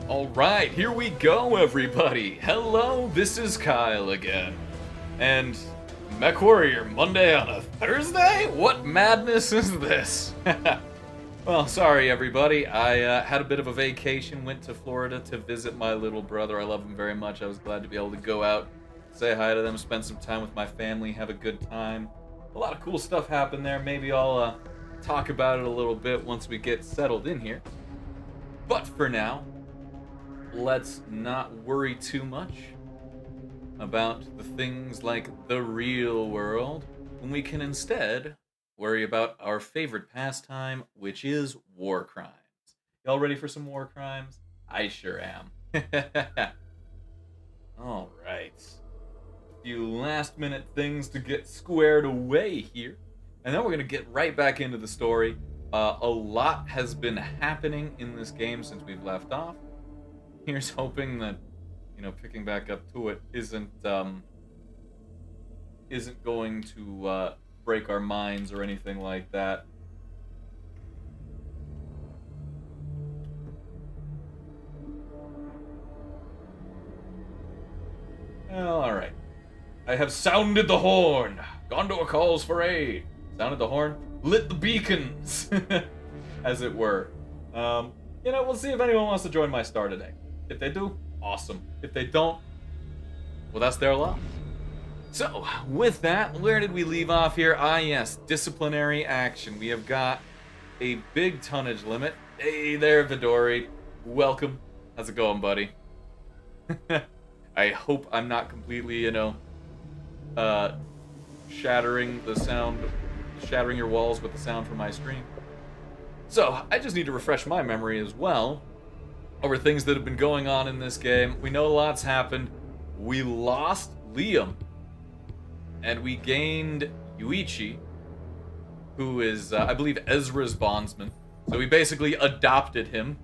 Alright, here we go, everybody. Hello, this is Kyle again. And MechWarrior Monday on a Thursday? What madness is this? Well, sorry, everybody. I had a bit of a vacation, went to Florida to visit my little brother. I love him very much. I was glad to be able to go out, say hi to them, spend some time with my family, have a good time. A lot of cool stuff happened there. Maybe I'll talk about it a little bit once we get settled in here. But for now, let's not worry too much about the things like the real world, when we can instead worry about our favorite pastime, which is war crimes. Y'all ready for some war crimes? I sure am. Alright. A few last minute things to get squared away here. And then we're going to get right back into the story. A lot has been happening in this game since we've left off. Here's hoping that, picking back up to it isn't going to break our minds or anything like that. Well, alright. I have sounded the horn. Gondor calls for aid. Sounded the horn. Lit the beacons. As it were. We'll see if anyone wants to join my star today. If they do, awesome. If they don't, well, that's their loss. So, with that, where did we leave off here? Ah, yes, disciplinary action. We have got a big tonnage limit. Hey there, Vidori. Welcome. How's it going, buddy? I hope I'm not completely, shattering your walls with the sound from my stream. So, I just need to refresh my memory as well over things that have been going on in this game. We know a lot's happened. We lost Liam, and we gained Yuichi, who is, I believe, Ezra's bondsman. So we basically adopted him.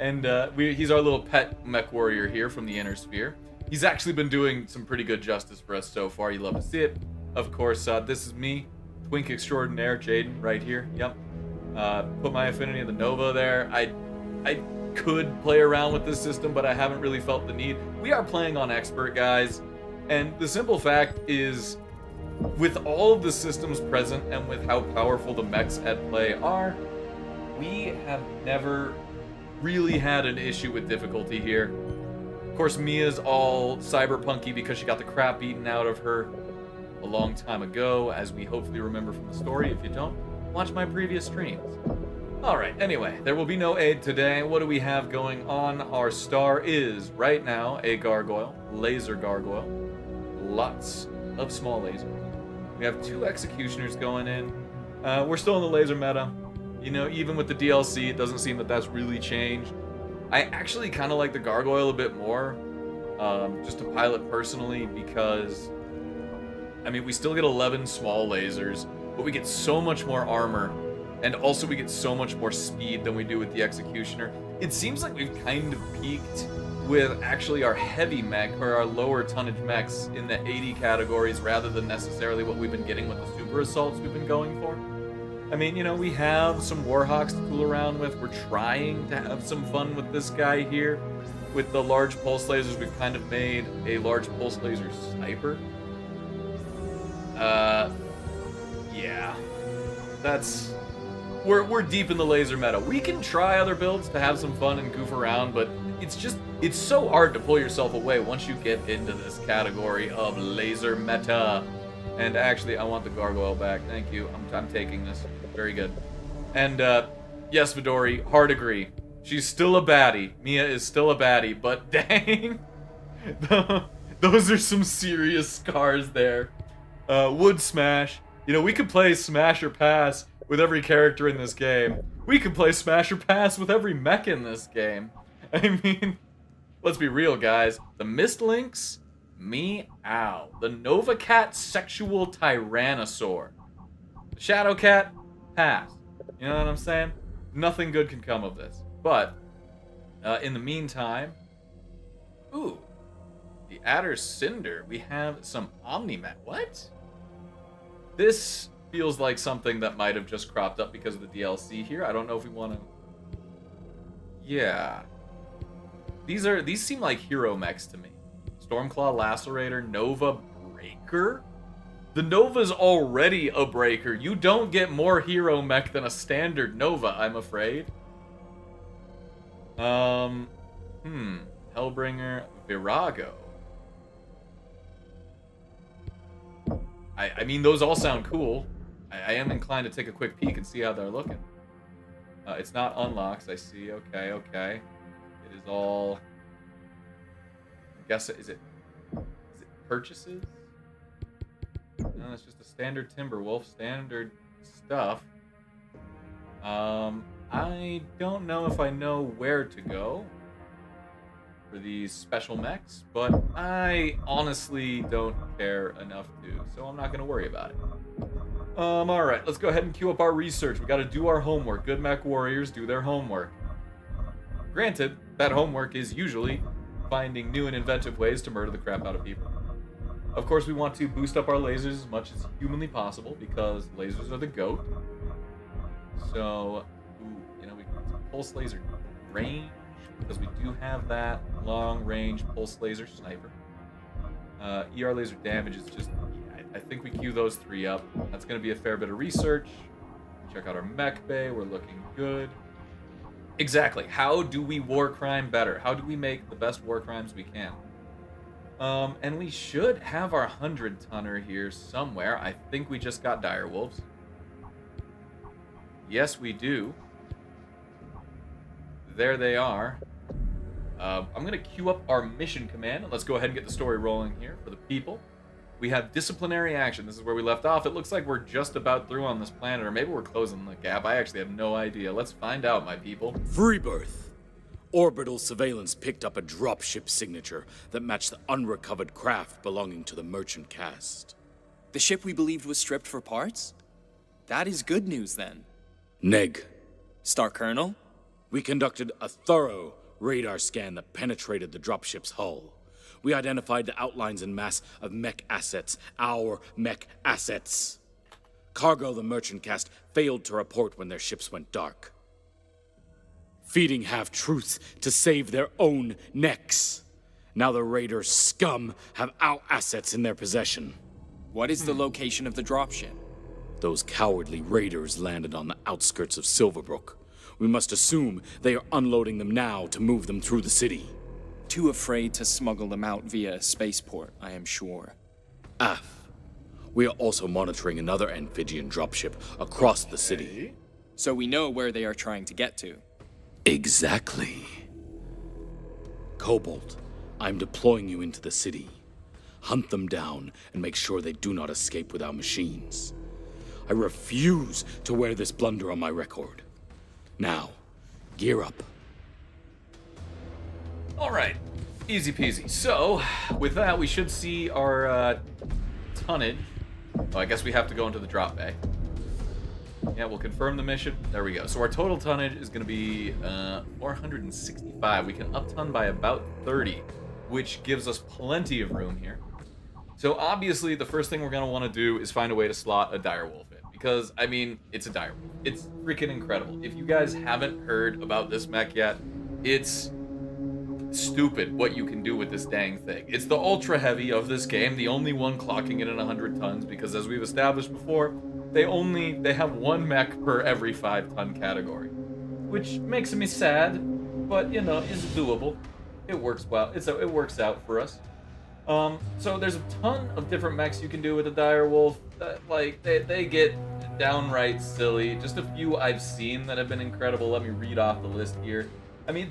And he's our little pet mech warrior here from the Inner Sphere. He's actually been doing some pretty good justice for us so far. You love to see it. Of course, this is me, Twink Extraordinaire, Jaden, right here. Yep. Put my affinity of the Nova there. I could play around with this system, but I haven't really felt the need. We are playing on expert, guys, and the simple fact is, with all of the systems present and with how powerful the mechs at play are, we have never really had an issue with difficulty here. Of course, Mia's all cyberpunky because she got the crap beaten out of her a long time ago, as we hopefully remember from the story. If you don't, watch my previous streams. Alright, anyway, there will be no aid today. What do we have going on? Our star is, right now, a gargoyle. Laser gargoyle. Lots of small lasers. We have 2 executioners going in. We're still in the laser meta. Even with the DLC, it doesn't seem that that's really changed. I actually kind of like the gargoyle a bit more, just to pilot personally, because, we still get 11 small lasers, but we get so much more armor. And also we get so much more speed than we do with the Executioner. It seems like we've kind of peaked with actually our heavy mech, or our lower tonnage mechs, in the 80 categories, rather than necessarily what we've been getting with the super assaults we've been going for. We have some Warhawks to fool around with. We're trying to have some fun with this guy here. With the large pulse lasers, we've kind of made a large pulse laser sniper. Yeah. That's... We're deep in the laser meta. We can try other builds to have some fun and goof around, but it's so hard to pull yourself away once you get into this category of laser meta. And actually, I want the gargoyle back. Thank you. I'm taking this. Very good. And yes, Vidori, hard agree. She's still a baddie. Mia is still a baddie, but dang, those are some serious scars there. Wood smash. We could play smash or pass with every character in this game. We could play smash or pass with every mech in this game. Let's be real, guys. The Mist Lynx, meow. The Nova Cat, sexual tyrannosaur. The Shadow Cat, pass. You know what I'm saying? Nothing good can come of this. But, in the meantime, ooh, the Adder Cinder. We have some Omni-Mech. What? This feels like something that might have just cropped up because of the DLC here. I don't know if we want to... Yeah. These seem like hero mechs to me. Stormclaw Lacerator, Nova Breaker? The Nova's already a breaker. You don't get more hero mech than a standard Nova, I'm afraid. Hellbringer, Virago. I mean, those all sound cool. I am inclined to take a quick peek and see how they're looking. It's not unlocks, I see. Okay. It is all... I guess, is it purchases? No, it's just a standard Timberwolf, standard stuff. I don't know if I know where to go for these special mechs, but I honestly don't care enough to, so I'm not going to worry about it. Alright, let's go ahead and queue up our research. We got to do our homework. Good mech warriors do their homework. Granted, that homework is usually finding new and inventive ways to murder the crap out of people. Of course, we want to boost up our lasers as much as humanly possible, because lasers are the GOAT. So, we can get some pulse laser range, because we do have that long-range pulse laser sniper. ER laser damage is just... I think we queue those 3 up. That's going to be a fair bit of research. Check out our mech bay. We're looking good. Exactly. How do we war crime better? How do we make the best war crimes we can? And we should have our 100-tonner here somewhere. I think we just got direwolves. Yes, we do. There they are. I'm going to queue up our mission command, and let's go ahead and get the story rolling here for the people. We have disciplinary action. This is where we left off. It looks like we're just about through on this planet, or maybe we're closing the gap. I actually have no idea. Let's find out, my people. Freebirth. Orbital surveillance picked up a dropship signature that matched the unrecovered craft belonging to the merchant caste. The ship we believed was stripped for parts? That is good news, then. Neg. Star Colonel? We conducted a thorough radar scan that penetrated the dropship's hull. We identified the outlines and mass of mech assets. Our mech assets. Cargo the merchant caste failed to report when their ships went dark. Feeding half-truths to save their own necks. Now the raiders' scum have our assets in their possession. What is the location of the dropship? Those cowardly raiders landed on the outskirts of Silverbrook. We must assume they are unloading them now to move them through the city. Too afraid to smuggle them out via a spaceport, I am sure. Af. We are also monitoring another amphibian dropship across the city. So we know where they are trying to get to. Exactly. Cobalt, I'm deploying you into the city. Hunt them down and make sure they do not escape with our machines. I refuse to wear this blunder on my record. Now, gear up. Alright, easy peasy. So, with that, we should see our tonnage. Oh, I guess we have to go into the drop bay. Yeah, we'll confirm the mission. There we go. So our total tonnage is going to be 465. We can up-ton by about 30, which gives us plenty of room here. So obviously, the first thing we're going to want to do is find a way to slot a direwolf in. Because, I mean, it's a direwolf. It's freaking incredible. If you guys haven't heard about this mech yet, it's stupid what you can do with this dang thing. It's the ultra heavy of this game, the only one clocking in at 100 tons, because as we've established before, they have one mech per every 5-ton category, which makes me sad, but is doable. It works well. It works out for us. So there's a ton of different mechs you can do with a direwolf. They get downright silly. Just a few I've seen that have been incredible. Let me read off the list here. I mean,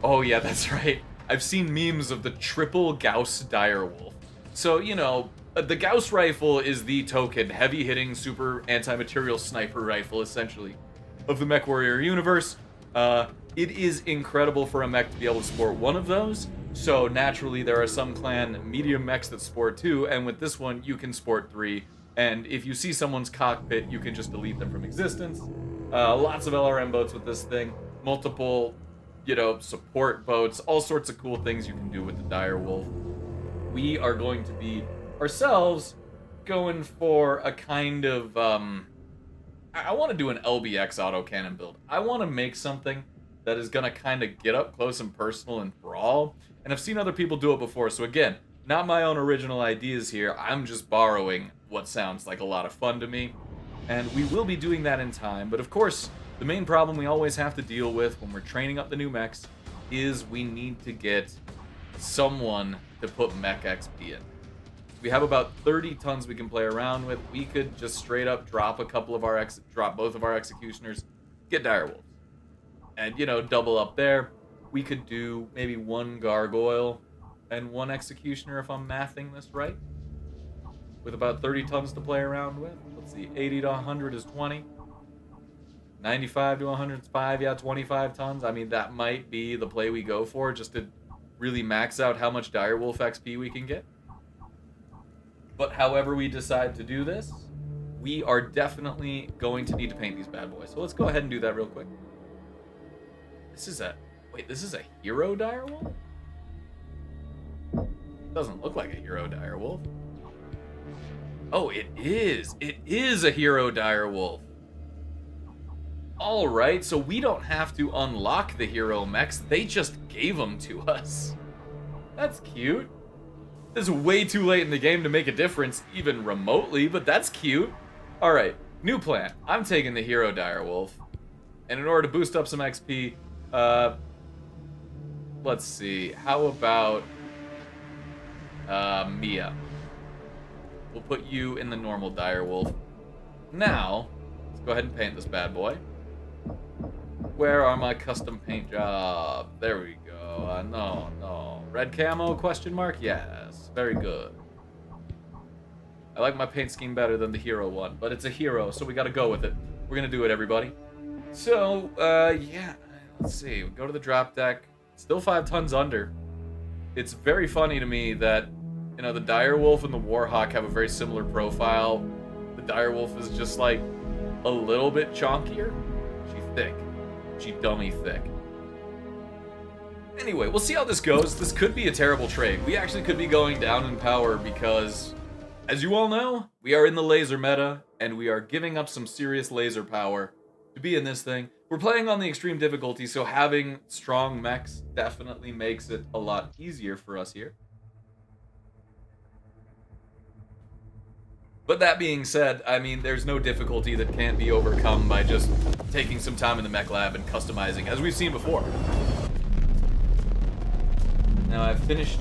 oh yeah, that's right. I've seen memes of the triple Gauss direwolf. So, the Gauss rifle is the token heavy-hitting super anti-material sniper rifle, essentially, of the MechWarrior universe. It is incredible for a mech to be able to sport one of those. So naturally, there are some clan medium mechs that sport 2, and with this one, you can sport 3. And if you see someone's cockpit, you can just delete them from existence. Lots of LRM boats with this thing. Multiple, support boats. All sorts of cool things you can do with the direwolf. We are going to be, ourselves, going for a kind of, I want to do an LBX autocannon build. I want to make something that is going to kind of get up close and personal and brawl. And I've seen other people do it before, so again, not my own original ideas here. I'm just borrowing what sounds like a lot of fun to me. And we will be doing that in time. But of course, the main problem we always have to deal with when we're training up the new mechs is we need to get someone to put mech XP in. We have about 30 tons we can play around with. We could just straight up drop a couple of our drop both of our executioners, get direwolves, and double up there. We could do maybe one gargoyle and one executioner if I'm mathing this right, with about 30 tons to play around with. Let's see, 80 to 100 is 20. 95 to 100 is 5. Yeah, 25 tons. I mean, that might be the play we go for, just to really max out how much direwolf XP we can get. But however we decide to do this, we are definitely going to need to paint these bad boys. So let's go ahead and do that real quick. This is a hero direwolf? Doesn't look like a hero direwolf. Oh, it is. It is a hero direwolf. All right, so we don't have to unlock the hero mechs. They just gave them to us. That's cute. This is way too late in the game to make a difference, even remotely, but that's cute. All right, new plan. I'm taking the hero direwolf, and in order to boost up some XP, let's see. How about Mia? We'll put you in the normal direwolf. Now, let's go ahead and paint this bad boy. Where are my custom paint jobs? There we go. No. Red camo, question mark? Yes. Very good. I like my paint scheme better than the hero one, but it's a hero, so we gotta go with it. We're gonna do it, everybody. So, yeah. Let's see. We go to the drop deck. Still 5 tons under. It's very funny to me that, the direwolf and the warhawk have a very similar profile. The direwolf is just like a little bit chonkier. She's thick. She dummy thick. Anyway, we'll see how this goes. This could be a terrible trade. We actually could be going down in power because, as you all know, we are in the laser meta, and we are giving up some serious laser power to be in this thing. We're playing on the extreme difficulty, so having strong mechs definitely makes it a lot easier for us here. But that being said, I mean, there's no difficulty that can't be overcome by just taking some time in the mech lab and customizing, as we've seen before. Now I've finished,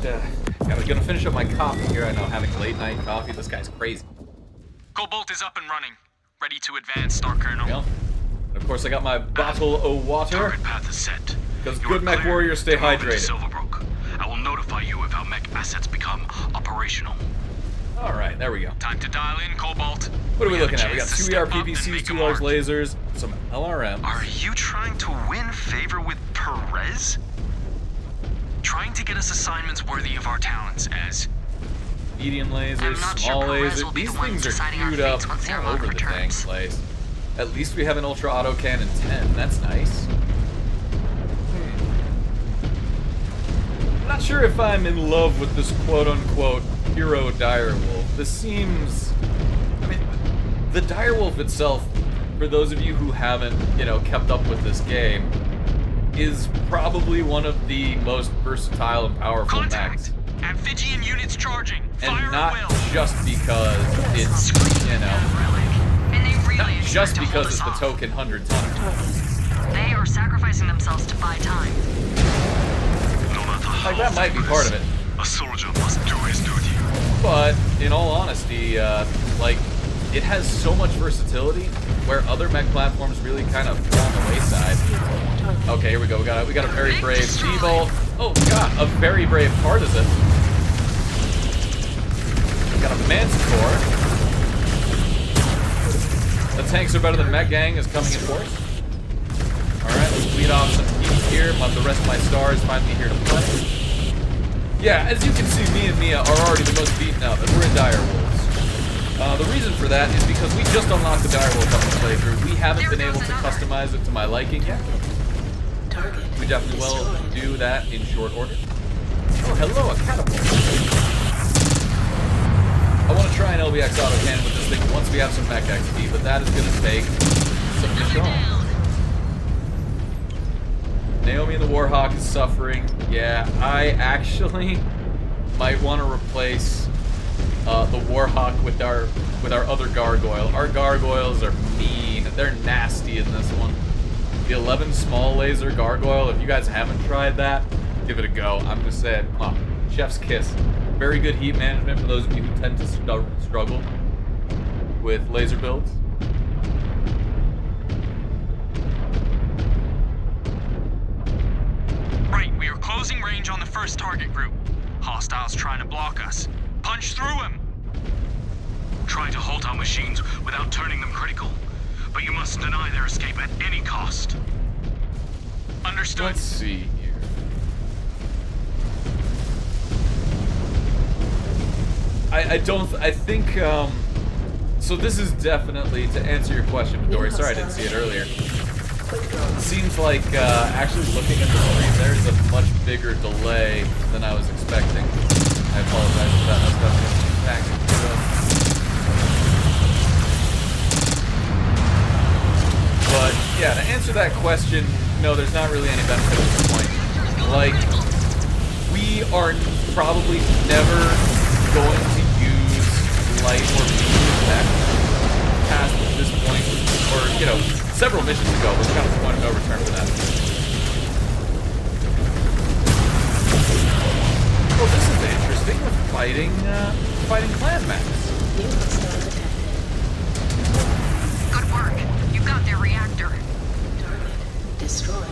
I'm gonna finish up my coffee here. I know, having late night coffee, this guy's crazy. Cobalt is up and running, ready to advance, Star Colonel. And of course I got my bottle of water. Target path is set. Because good mech warriors stay hydrated. Silverbrook. I will notify you of how mech assets become operational. Alright, there we go. Time to dial in, Cobalt. What are we looking at? We got 2 ERPPCs, 2 large lasers, some LRMs. Are you trying to win favor with Perez? Trying to get us assignments worthy of our talents as medium lasers, small lasers. These things are queued up all over the dang place. At least we have an ultra auto cannon 10. That's nice. I'm not sure if I'm in love with this quote-unquote hero direwolf. This seems... I mean, the direwolf itself, for those of you who haven't, kept up with this game, is probably one of the most versatile and powerful mechs. Amphibian units charging. And not just because it's, not just because it's the token 100 ton. They are sacrificing themselves to buy time. Like, that might be part of it. A soldier must do his duty. But, in all honesty, it has so much versatility where other mech platforms really kind of fall on the wayside. Okay, here we go. We got a very brave T-Bolt. Oh, God, a very brave Partisan. We got a Manticore. The tanks are better than Mech Gang is coming in force. Alright, let's lead off some heat here. The rest of my stars finally here to play. Yeah, as you can see, me and Mia are already the most beaten up, and we're in direwolves. The reason for that is because we just unlocked the direwolf on the playthrough. We haven't been able to customize it to my liking yet. We definitely will do that in short order. Oh, hello, a catapult. I want to try an LBX autocannon with this thing once we have some mech XP, but that is going to take some control. mean, the Warhawk is suffering. Yeah, I actually might want to replace the Warhawk with our other gargoyle. Our gargoyles are mean. They're nasty in this one. The 11 small laser gargoyle. If you guys haven't tried that, give it a go. I'm just saying, chef's kiss. Very good heat management for those of you who tend to struggle with laser builds. Right, we are closing range on the first target group. Hostiles trying to block us. Punch through them! Try to halt our machines without turning them critical. But you must deny their escape at any cost. Understood? Let's see here. I think, so this is definitely, to answer your question, Midori, sorry I didn't see it earlier. It seems like, actually looking at the screen, there's a much bigger delay than I was expecting. I apologize for that. That's definitely back. But, yeah, to answer that question, no, there's not really any benefit at this point. Like, we are probably never going to use light or medium tech past this point, or, you know, several missions ago. We're kind of point of no return for that. Well, this is interesting. We're fighting clan mechs. Good work. You got their reactor. Target destroyed.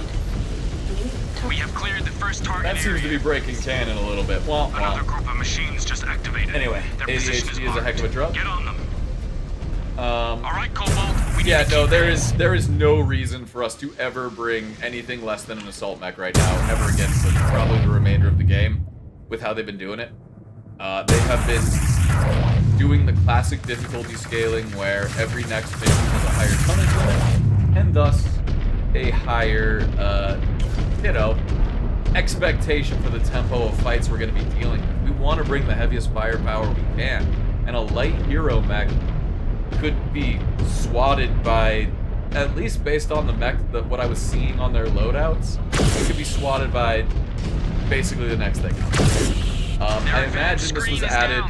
We have cleared the first target That seems area. to be breaking canon a little bit. Well, Another group of machines just activated. Anyway, Their position ADHD is a heck of a marked. drug. Get on them. All right, Cobalt. We Yeah, need to no, keep there is no reason for us to ever bring anything less than an assault mech right now, ever again for probably the remainder of the game, with how they've been doing it. They have been doing the classic difficulty scaling where every next mission has a higher tonnage limit, and thus a higher, you know, expectation for the tempo of fights we're going to be dealing with. We want to bring the heaviest firepower we can, and a light hero mech could be swatted by, at least based on the mech, what I was seeing on their loadouts, it could be swatted by basically the next thing. I imagine this was added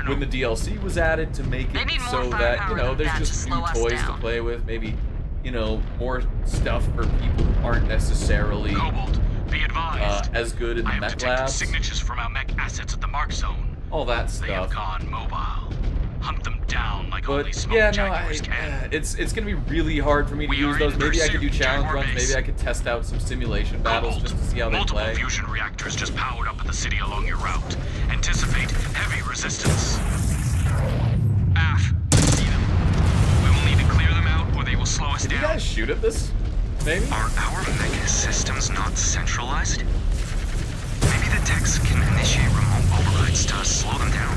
when the DLC was added to make They it need more so that, you firepower know, than there's that to just new slow us toys to down. play with, maybe, you know, more stuff for people who aren't necessarily Cobalt, be advised. as good in the I have mech detected labs. signatures from our mech assets at the mark zone. All that They have stuff. gone mobile. Hunt them down like only But smoke yeah, no, jaguars can. it's gonna be really hard for me to We use are those. in Maybe I could do pursuit. challenge Join our runs. base. Maybe I could test out some simulation battles Cobalt, just to see how they multiple play. fusion reactors just powered up at the city along your route. Anticipate heavy resistance. AF, I see them. We will need to clear them out or they will slow us Did you down. guys shoot at this? Maybe. Are our mech systems not centralized? Maybe the techs can initiate remote overrides to slow them down.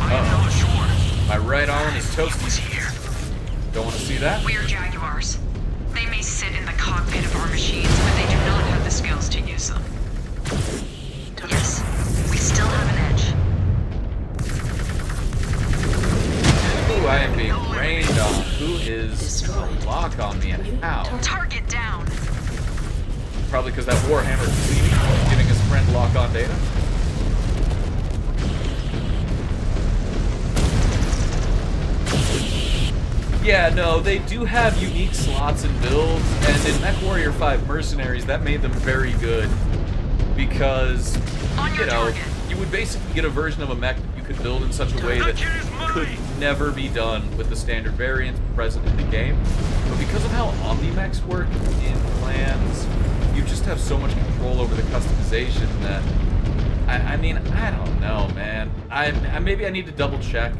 I am not sure. My right arm is It was toasty. here. Don't want to see that. We're Jaguars. They may sit in the cockpit of our machines, but they do not have the skills to use them. Yes, we still have an edge. Ooh, I am being rained on. Who is Destroyed. lock on me and how? Target down. Probably because that Warhammer Cleaving giving his friend lock on data. Yeah, no, they do have unique slots and builds, and in MechWarrior 5 Mercenaries, that made them very good. Because, On you your know, target. you would basically get a version of a mech that you could build in such a way that could never be done with the standard variants present in the game. But because of how Omni-Mechs work in clans, you just have so much control over the customization that, I mean, I don't know, man. Maybe I need to double check.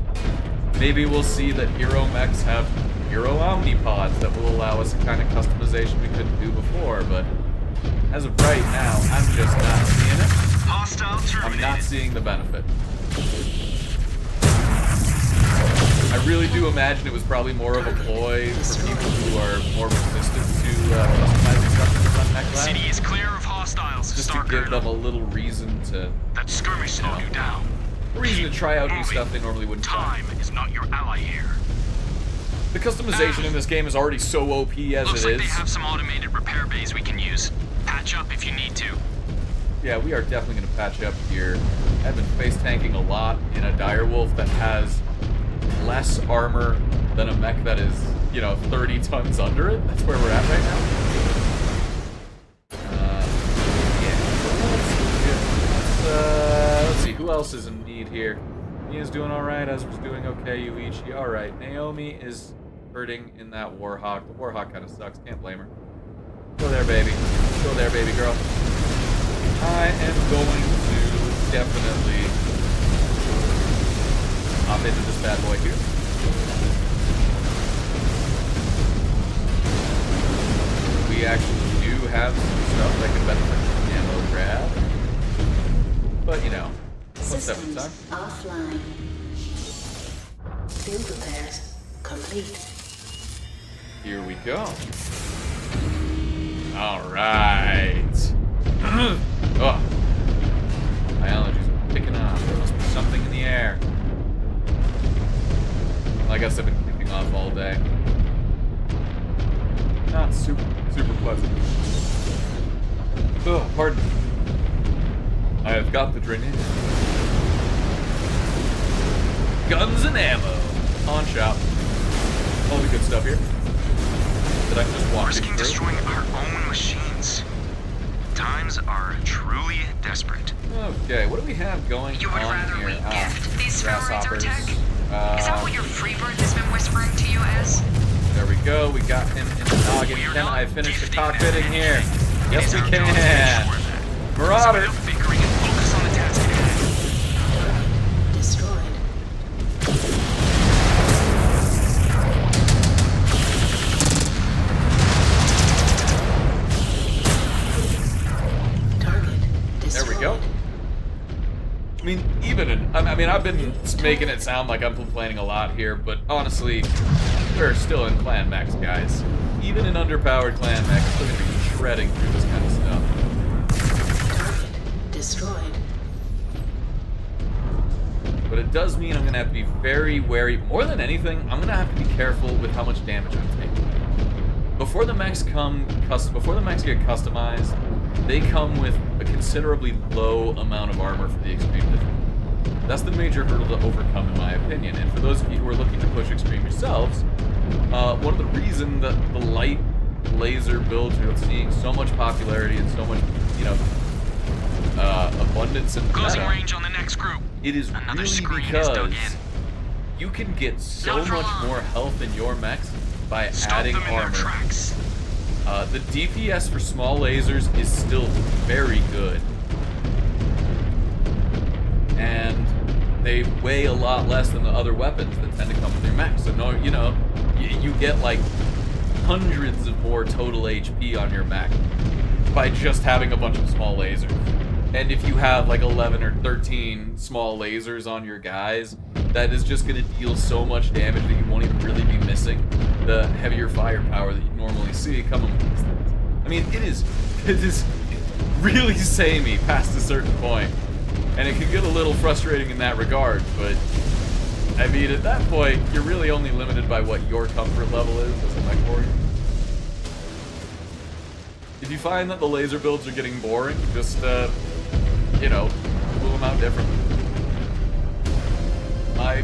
Maybe we'll see that hero mechs have hero omnipods that will allow us a kind of customization we couldn't do before, but as of right now, I'm just not seeing it. Hostile I'm terminated. not seeing the benefit. I really do imagine it was probably more of a ploy for people who are more resistant to customizing stuff on mech labs, City is clear of hostiles. just to Star give them Colonel. a little reason to That skirmish slowed you down. try out new Moving. stuff they normally wouldn't try. Time is not your ally here. The customization in this game is already so OP as Looks it like is. they have some automated repair bays we can use. Patch up if you need to. Yeah, we are definitely going to patch up here. I've been face tanking a lot in a direwolf that has less armor than a mech that is, you know, 30 tons under it. That's where we're at right now. Let's see, who else is in need here? Mia's doing alright, Ezra's doing okay, Yuichi, alright. Naomi is hurting in that Warhawk. The Warhawk kind of sucks, can't blame her. Go there, baby. Go there, baby girl. I am going to definitely hop into this bad boy here. We actually do have some stuff that can benefit from ammo grab. But, you know, one step at a Systems time. offline. Field repairs complete. Here we go. Alright. Oh. My allergies are picking up. There must be something in the air. Well, I guess I've been kicking off all day. Not super pleasant. Oh, pardon. I have got the grenade. Guns and ammo. Pawn shop. All the good stuff here. That I'm just walking Risking through. destroying our own machines. Times are truly desperate. Okay, what do we have going You would on rather here? we gift these spheroids our grasshoppers. tech? Is that what your Freebird has been whispering to you as? There we go. We got him in the noggin. We are Can not I finish the gifting cockpitting them here? anything. It Yes, is we our job to can. ensure that. So Marauder. enough bickering and focus on the task at hand. Destroyed. Target There destroyed. we go. I mean, I've been making it sound like I'm complaining a lot here, but honestly, we're still in clan mechs, guys. Even in underpowered clan mechs, we're still gonna be shredding through this kind of stuff. Target destroyed. But it does mean I'm gonna have to be very wary. More than anything, I'm gonna have to be careful with how much damage I'm taking. Before the mechs get customized, they come with a considerably low amount of armor for the extreme difficulty. That's the major hurdle to overcome, in my opinion. And for those of you who are looking to push extreme yourselves, one of the reasons that the light laser builds are seeing so much popularity and so much, you know, abundance in the Closing meta, range on the next group. it is Another really screen is because dug in. you can get so Not for much long. more health in your mechs by Stop adding them in armor. their tracks. The DPS for small lasers is still very good. And they weigh a lot less than the other weapons that tend to come with your mech. So, no, you know, you get like hundreds of more total HP on your mech by just having a bunch of small lasers. And if you have like 11 or 13 small lasers on your guys, that is just going to deal so much damage that you won't even really be missing the heavier firepower that you normally see coming with these things. I mean, it is really samey past a certain point, and it can get a little frustrating in that regard, but I mean, at that point, you're really only limited by what your comfort level is as a mech warrior. If you find that the laser builds are getting boring, just, you know, pull them out differently.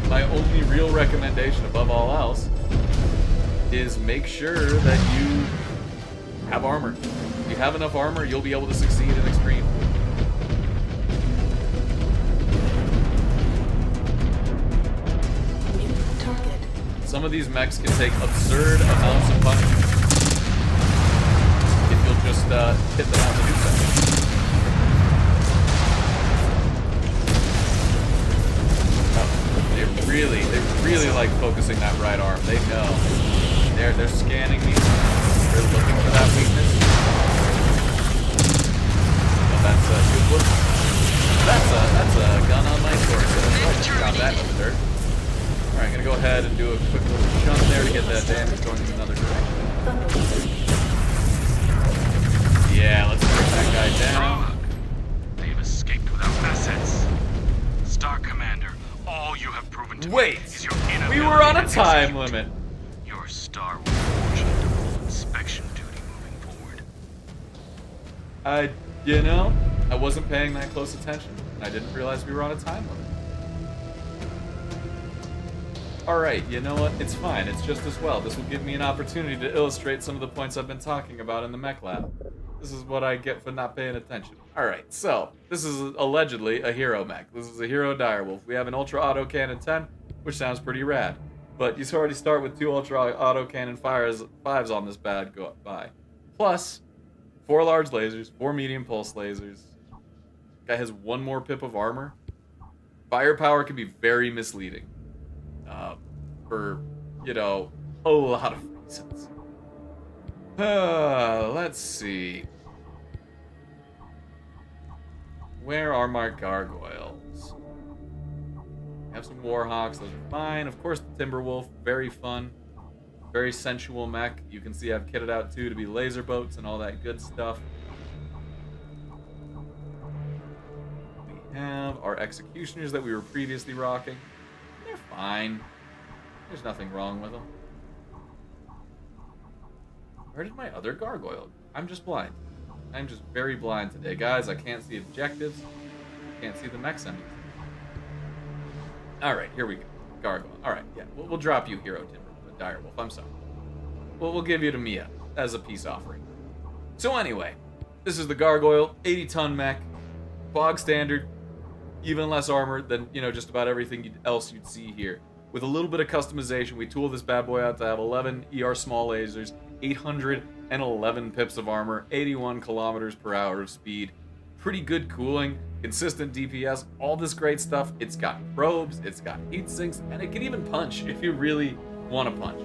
My only real recommendation above all else is make sure that you have armor. If you have enough armor, you'll be able to succeed in extreme. New target. Some of these mechs can take absurd amounts of punishment if you'll just hit them on the new side. They really like focusing that right arm. They know. They're scanning me. They're looking for that weakness. But that's a good look. That's a gun on my torso. That's right. Got that in the dirt. Alright, gonna go ahead and do a quick little shunt there to get that damage going in another direction. Yeah, let's bring that guy down. They've escaped without assets. Star Commander, all you have proven to me Wait! is your We inability were on a to time execute. limit. Your You know, I wasn't paying that close attention, and I didn't realize we were on a time limit. Alright, you know what? It's fine. It's just as well. This will give me an opportunity to illustrate some of the points I've been talking about in the mech lab. This is what I get for not paying attention. Alright, so, this is allegedly a hero mech. This is a hero direwolf. We have an Ultra Autocannon 10, which sounds pretty rad. But you already start with 2 Ultra Autocannon 5s on this bad guy. Plus, 4 large lasers, 4 medium pulse lasers. Guy has 1 more pip of armor. Firepower can be very misleading. For, you know, a lot of reasons. Let's see. Where are my gargoyles? Have some Warhawks, those are fine. Of course, the Timberwolf, very fun. Very sensual mech. You can see I've kitted out too to be laser boats and all that good stuff. We have our Executioners that we were previously rocking. They're fine. There's nothing wrong with them. Where did my other gargoyle go? I'm just blind. I'm just very blind today. Guys, I can't see objectives. Can't see the mech sending. Alright, here we go. Gargoyle. Alright, yeah. We'll drop you, Hero Timber. Direwolf, I'm sorry. We'll give you to Mia as a peace offering. So anyway, this is the Gargoyle, 80-ton mech. Bog standard. Even less armor than, you know, just about everything else you'd see here. With a little bit of customization, we tooled this bad boy out to have 11 ER small lasers, 811 pips of armor, 81 kilometers per hour of speed, pretty good cooling, consistent DPS, all this great stuff. It's got probes, it's got heat sinks, and it can even punch if you really want to punch.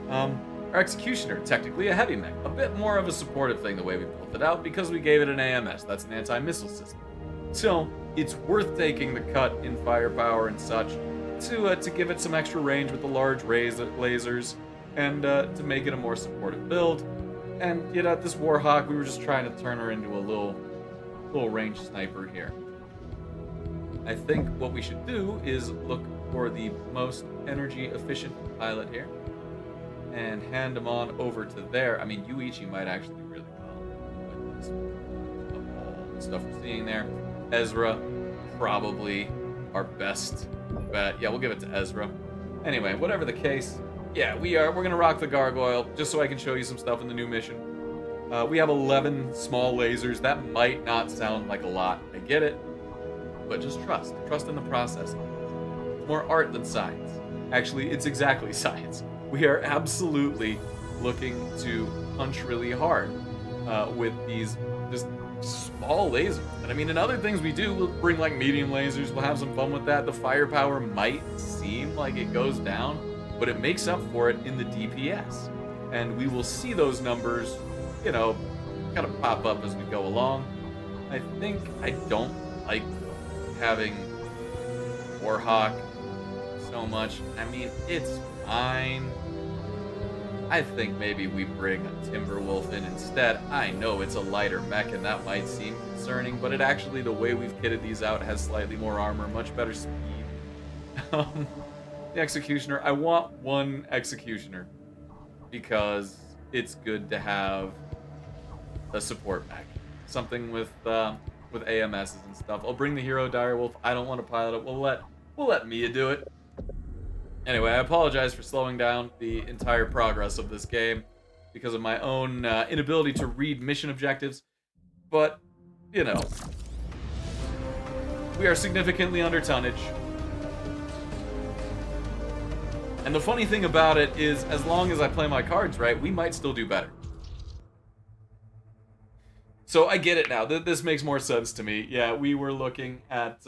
Our Executioner, technically a heavy mech, a bit more of a supportive thing the way we built it out because we gave it an AMS, that's an anti-missile system. So, it's worth taking the cut in firepower and such, to give it some extra range with the large lasers, and to make it a more supportive build. And, you know, this Warhawk, we were just trying to turn her into a little ranged sniper here. I think what we should do is look for the most energy efficient pilot here, and hand him on over to there. I mean, Yuichi might actually do really well with this, of all the stuff we're seeing there. Ezra, probably our best bet. Yeah, we'll give it to Ezra. Anyway, whatever the case, yeah, we're gonna rock the Gargoyle just so I can show you some stuff in the new mission. We have 11 small lasers. That might not sound like a lot. I get it, but just trust in the process. It's more art than science. Actually, it's exactly science. We are absolutely looking to punch really hard with these just small lasers. And I mean, in other things we do, we'll bring like medium lasers, we'll have some fun with that. The firepower might seem like it goes down, but it makes up for it in the DPS. And we will see those numbers, you know, kind of pop up as we go along. I think I don't like having Warhawk so much. I mean, it's fine. I think maybe we bring a Timberwolf in instead. I know it's a lighter mech and that might seem concerning, but it actually, the way we've kitted these out, has slightly more armor, much better speed. The Executioner, I want one Executioner because it's good to have a support mech. Something with AMSs and stuff. I'll bring the Hero Direwolf. I don't want to pilot it. We'll let Mia do it. Anyway, I apologize for slowing down the entire progress of this game because of my own inability to read mission objectives. But, you know, we are significantly under tonnage. And the funny thing about it is, as long as I play my cards right, we might still do better. So I get it now. This makes more sense to me. Yeah, we were looking at...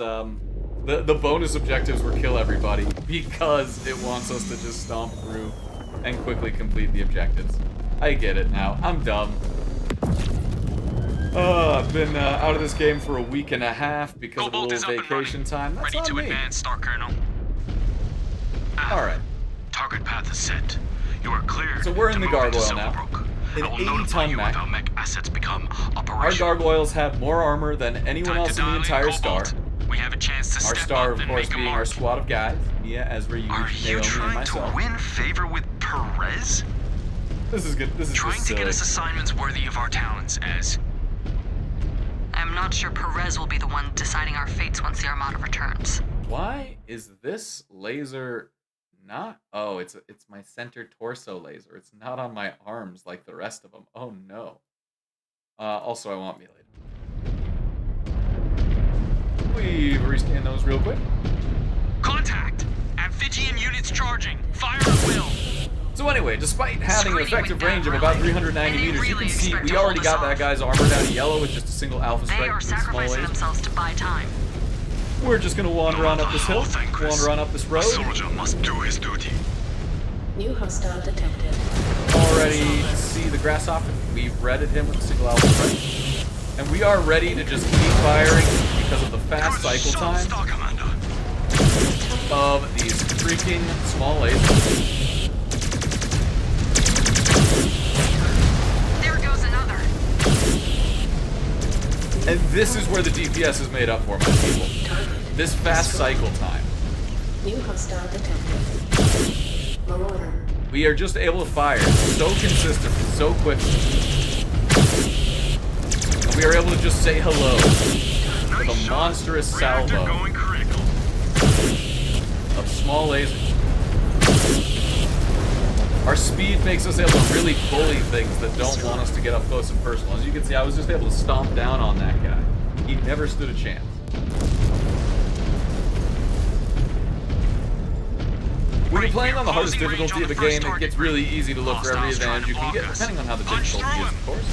The bonus objectives were kill everybody because it wants us to just stomp through and quickly complete the objectives. I get it now. I'm dumb. I've been out of this game for a week and a half because of a little vacation time. That's Ready on to me. advance, Star Colonel. Alright. Target path is set. You are cleared. So we're in to the move into Gargoyle now. Silverbrook. An I will notify 80-ton you mech. if our mech assets become Our operational. gargoyles have more armor than anyone Time else to in the dial entire Cobalt. star. We have a chance to Our step star, up of and course, make a being mark. our squad of guys. Mia, Ezra, Are Yuichi, you Naomi, and trying myself. to win favor with Perez? This is good. This is Trying just to silly. get us assignments worthy of our talents, Ez. not sure Perez will be the one deciding our fates once the Armada returns. Why is this laser not? Oh, it's my center torso laser. It's not on my arms like the rest of them. Oh no. Also, I want melee. We've rescanned those real quick. Contact! Amphibian units charging. Fire at will. So anyway, despite having an Screening effective with range that of about relic, 390 and they meters, you really can see expect we to already hold got us that off. guy's armor down to yellow with just a single alpha They strike are with small sacrificing laser. themselves to buy time. We're just gonna wander on up this hill, wander on up this A road. soldier must do his duty. New hostile detected. Already see the grasshopper. We've redded him with a single alpha strike. And we are ready to just keep firing because of the fast Good cycle shot, time Star Commander. of these freaking small lasers. There goes another. And this is where the DPS is made up for, my people. Target. This fast cycle time. New hostile detected. Marauder. We are just able to fire so consistently, so quickly. And we are able to just say hello with a monstrous Reactor salvo going critical. of small lasers. Our speed makes us able to really bully things that don't want us to get up close and personal. As you can see, I was just able to stomp down on that guy. He never stood a chance. When you're playing on the hardest difficulty of a game, it gets really easy to look for every advantage you can get, depending on how the difficulty is, of course.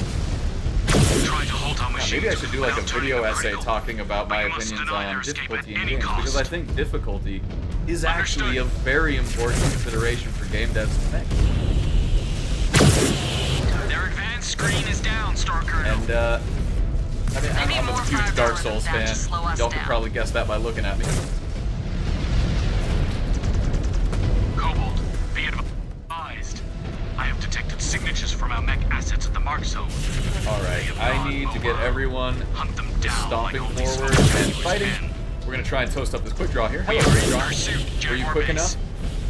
Try to halt our machines Maybe I should do like a without turning video them essay critical. talking about my But you must opinions deny their on escape difficulty at in any games, cost. because I think difficulty is actually a Understood. very important consideration for game devs to make. Their advanced screen is down, Star Colonel. And, I mean, They need I'm a more huge Dark firepower Souls than that fan. to slow us Y'all could down. probably guess that by looking at me. Cobalt, be advised. I have detected signatures from our mech assets at the mark zone. Alright, I need to get everyone Hunt them down stomping like only forward soldiers and fighting. can. We're gonna try and toast up this quick draw here. We Hello, are quick in draw. pursuit, Are you Jaguar quick base. enough?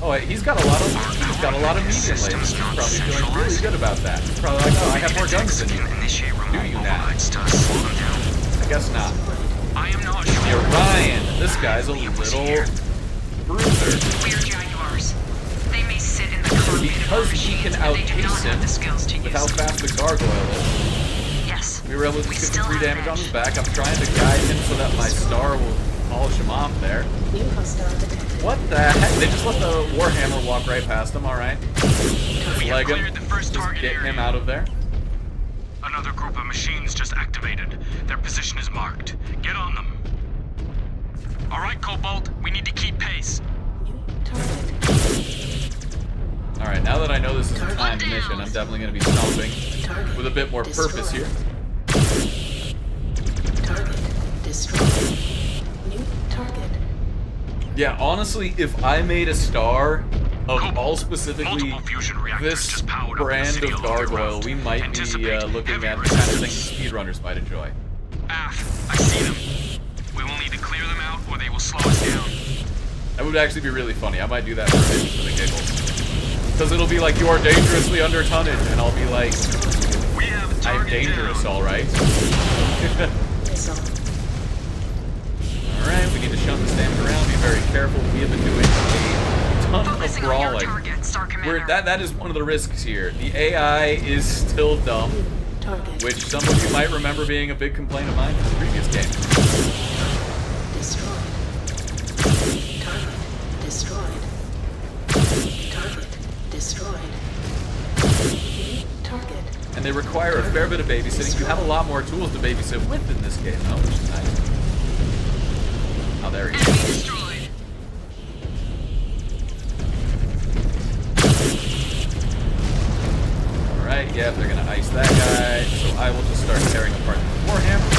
Oh, he's got a lot of medium lasers. He's probably feeling really good about that. He's probably like, oh, I have more guns than you. Do you now? I guess not. I am not The sure. Orion. This guy's a little bruiser. We're Jaguars. They may sit in the cockpit of our Because he machines, can but they do outpace not him have the skills to with use how them. fast the gargoyle is. Yes. We were able to We just get still some 3 have damage on edge. his back. I'm trying to guide him so that my star will polish him off there. New hostile detected. What the heck? They just let the Warhammer walk right past him, alright. We have Leg him. cleared the first Just target get area. him out of there. Another group of machines just activated. Their position is marked. Get on them. All right, Cobalt, we need to keep pace. New target. Alright, now that I know this is a timed mission, I'm definitely going to be stomping Target. with a bit more purpose here. Target destroyed. New target. Yeah, honestly, if I made a star of Cobalt, all specifically multiple fusion reactors this just powered up in the brand city of along the gargoyle, route. we might be Anticipate looking heavy at the kind of thing resistance. speedrunners might enjoy. Af, I see them. We will need to clear them out or they will slow us down. That would actually be really funny. I might do that for a mission for the giggles. Because it'll be like, you are dangerously under tonnage, and I'll be like, We have a I'm target dangerous, down. alright. Missile. Alright, we need to shun this damage around, be very careful. We have been doing a ton of Focusing on your brawling. target, Star Commander. That is one of the risks here. The AI is still dumb, Target which some of you might remember being a big complaint of mine from the previous game. destroyed. Target destroyed. Target destroyed. New target. And they require a fair bit of babysitting. You have a lot more tools to babysit with in this game, though, which is nice. Oh, there he Enemy is. destroyed. Alright, yeah, they're gonna ice that guy, so I will just start tearing apart the Warhammer.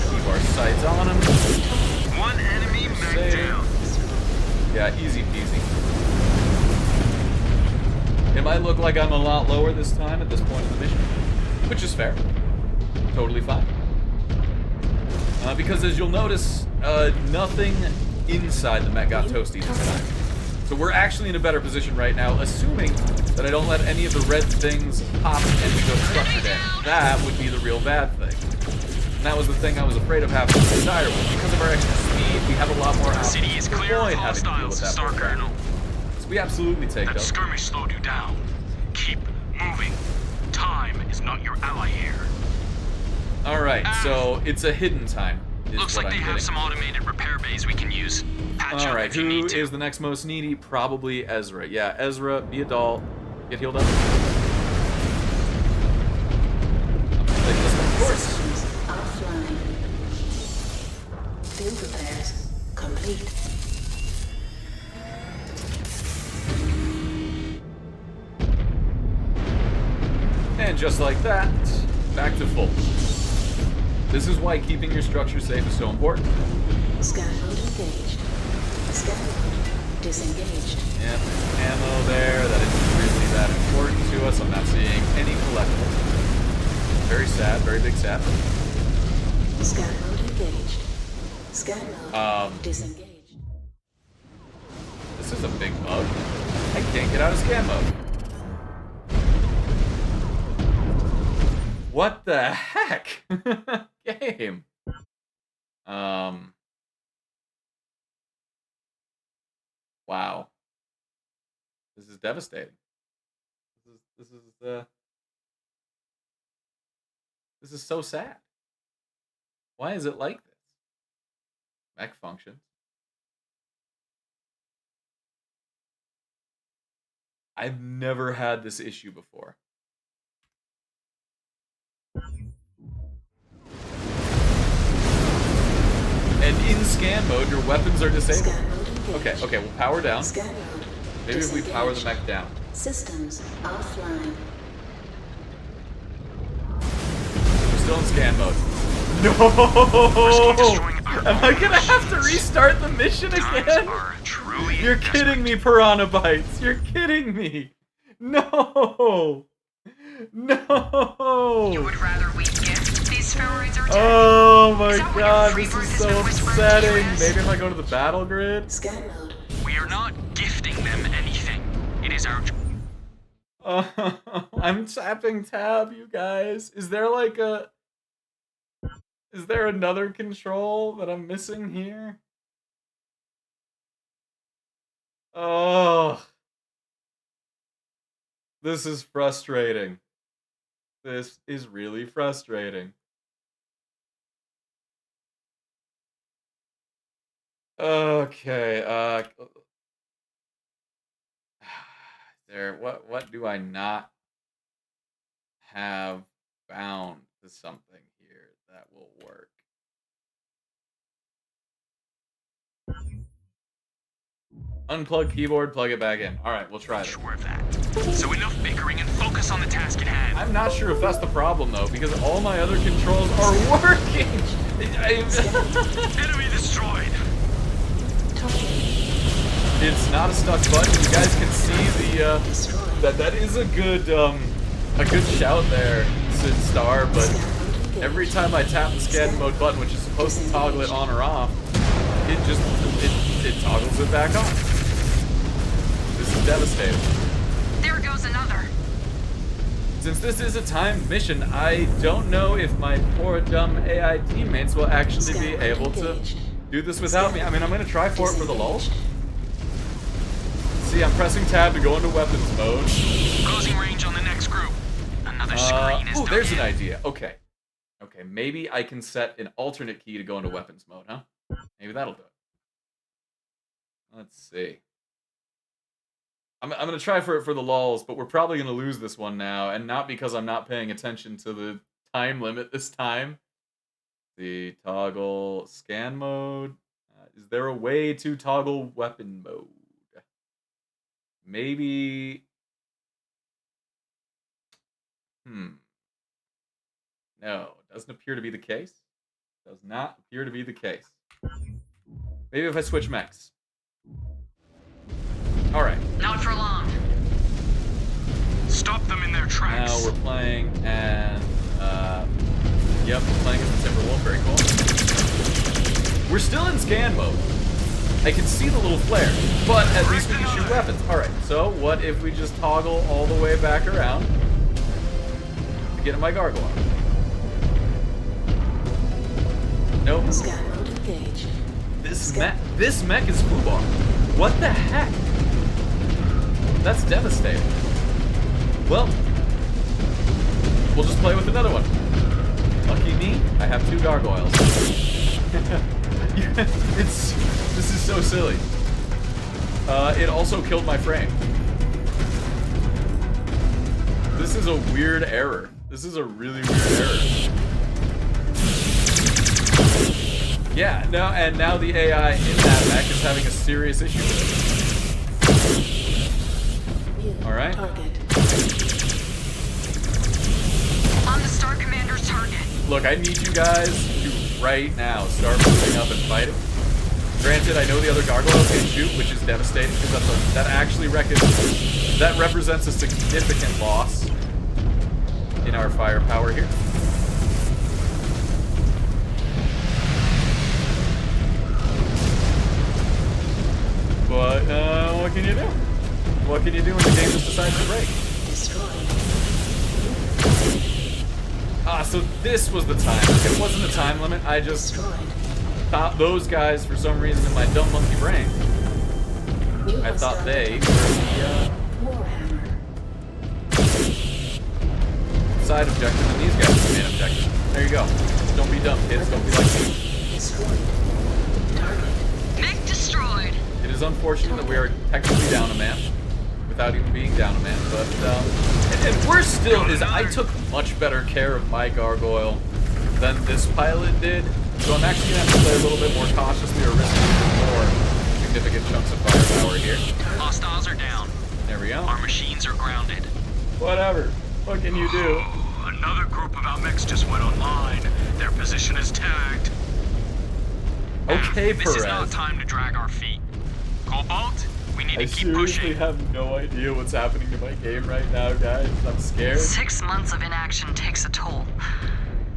Keep our sights on him. One enemy mech Save. down. Yeah, easy peasy. It might look like I'm a lot lower this time at this point in the mission, which is fair. Totally fine. Because as you'll notice, nothing inside the mech got toasty this time. So we're actually in a better position right now, assuming that I don't let any of the red things pop and we go structure damage. That would be the real bad thing. And that was the thing I was afraid of happening to the Dire Wolf. Because of our extra speed, we have a lot more The options city is to clear avoid of having to deal with hostiles, that. Star Colonel. So we absolutely take That those. skirmish slowed you down. Keep moving. Time is not your ally here. Alright, so it's a hidden time. Looks what like they I'm have getting. some automated repair bays we can use. Patch up Alright, if you who need to. is the next most needy? Probably Ezra. Yeah, Ezra, be a doll. Get healed up. I'm gonna take this one, of course. Systems offline. Field repairs complete. And just like that, back to full. This is why keeping your structure safe is so important. Scan mode engaged. Scan mode disengaged. Yeah, ammo there. That isn't really that important to us. I'm not seeing any collectibles. Very sad. Very big sad. Scan mode engaged. Scan mode disengaged. This is a big bug. I can't get out of scan mode. What the heck? Game. Wow. This is devastating. This is so sad. Why is it like this? Mech functions. I've never had this issue before. And in scan mode, your weapons are disabled. Scan mode engaged. Okay, we'll power down. Scan mode Maybe if we power the mech down. Systems offline. We're still in scan mode. No! Am I gonna have to restart the mission again? You're kidding me, Piranha Bytes. You're kidding me. No! No! You would rather we gift these spheroids or Oh my Is that what god, your this free is bird so has been whispering to your upsetting. ears? Maybe if I go to the battle grid? Scan mode. We are not gifting them anything. It is our I'm tapping tab, you guys. Is there like a... Is there another control that I'm missing here? Oh. This is frustrating. This is really frustrating. Okay, what do I not have bound to something here that will work? Unplug keyboard, plug it back in. Alright, we'll try it. sure of that. So enough bickering and focus on the task at hand. I'm not sure if that's the problem though, because all my other controls are working! Enemy destroyed. It's not a stuck button. You guys can see the that is a good shout there, Sid Star, but every time I tap the scan mode button, which is supposed to toggle it on or off, it just it toggles it back on. This is devastating. There goes another. Since this is a timed mission, I don't know if my poor dumb AI teammates will actually be able to do this without me. I mean, I'm gonna try for it for the lulz. See, I'm pressing tab to go into weapons mode. Closing range on the next group. Another screen is Oh, there's an done. idea. Okay, maybe I can set an alternate key to go into weapons mode, huh? Maybe that'll do it. Let's see. I'm gonna try for it for the lulz, but we're probably gonna lose this one now, and not because I'm not paying attention to the time limit this time. The toggle scan mode. Is there a way to toggle weapon mode? Maybe. No, doesn't appear to be the case. Does not appear to be the case. Maybe if I switch mechs. Alright. Not for long. Stop them in their tracks. Now we're playing and yep, we're playing as the Timberwolf, very cool. We're still in scan mode. I can see the little flare, but at least we can shoot weapons. Alright, so what if we just toggle all the way back around to get in my gargoyle? Nope. Scout mode engaged. This mech is foobar. What the heck? That's devastating. Well, we'll just play with another one. Lucky me, I have 2 gargoyles. This is so silly. It also killed my frame. This is a weird error. This is a really weird error. Yeah, now the AI in that mech is having a serious issue with it. Alright. On the Star Commander's target. Look, I need you guys to right now start moving up and fighting. Granted, I know the other gargoyles can shoot, which is devastating because that actually represents a significant loss in our firepower here. But what can you do? What can you do when the game just decides to break? So this was the time. It wasn't a time limit. I just thought those guys, for some reason, in my dumb monkey brain, I thought they were the side objective and these guys are the main objective. There you go. Don't be dumb, kids. Don't be like me. Mech destroyed. It is unfortunate that we are technically down a man without even being down a man, but and worse still is I took much better care of my gargoyle than this pilot did, so I'm actually gonna have to play a little bit more cautiously or risk more significant chunks of firepower here. Hostiles are down. There we go. Our machines are grounded. Whatever. What can you do? Another group of our mechs just went online. Their position is tagged. Okay, This Perez. is not time to drag our feet. Cobalt, we need I to keep seriously pushing. have no idea what's happening to my game right now, guys. I'm scared. 6 months of inaction takes a toll.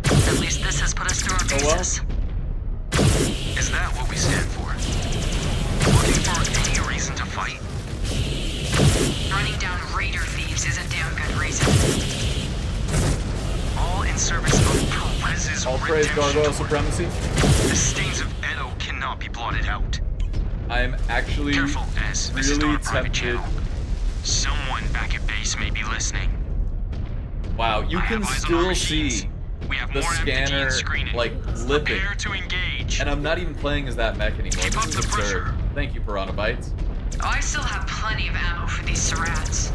At least this has put us through our paces. Is that what we stand for? Looking for any reason to fight? Running down raider thieves is a damn good reason. All in service of Perez's All praise redemption gargoyle tour. supremacy. The stains of Edo cannot be blotted out. I'm actually Careful, Ez. This is really not a private tempted. channel. Someone back at base may be listening. Wow, you I can have eyes on our still machines. see We have the more scanner MPG screening. like flipping, Prepare to engage. and I'm not even playing as that mech anymore. Keep This up is the absurd. pressure. Thank you, Piranha Bytes. I still have plenty of ammo for these Sarats.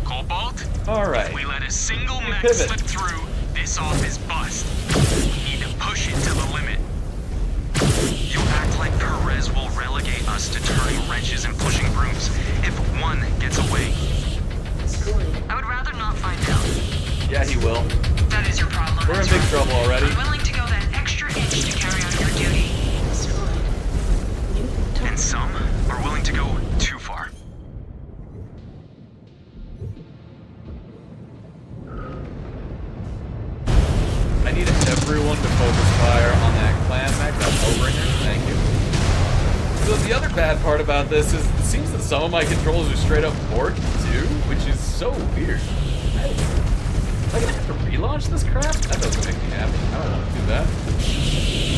Cobalt, All right. if we let a single mech pivot. slip through, this off is bust. We need to push it to the limit. You act like Perez will relegate us to turning wrenches and pushing brooms if one gets away. I would rather not find out. Yeah, he will. That is your problem. We're in big trouble already. I'm willing to go that extra inch to carry out your duty. And some are willing to go too far. I need everyone to focus fire on that clan mech, that Hellbringer. Thank you. So the other bad part about this is it seems that some of my controls are straight up ported too, which is so weird. Am I gonna have to relaunch this crap? That doesn't make me happy. I don't want to do that.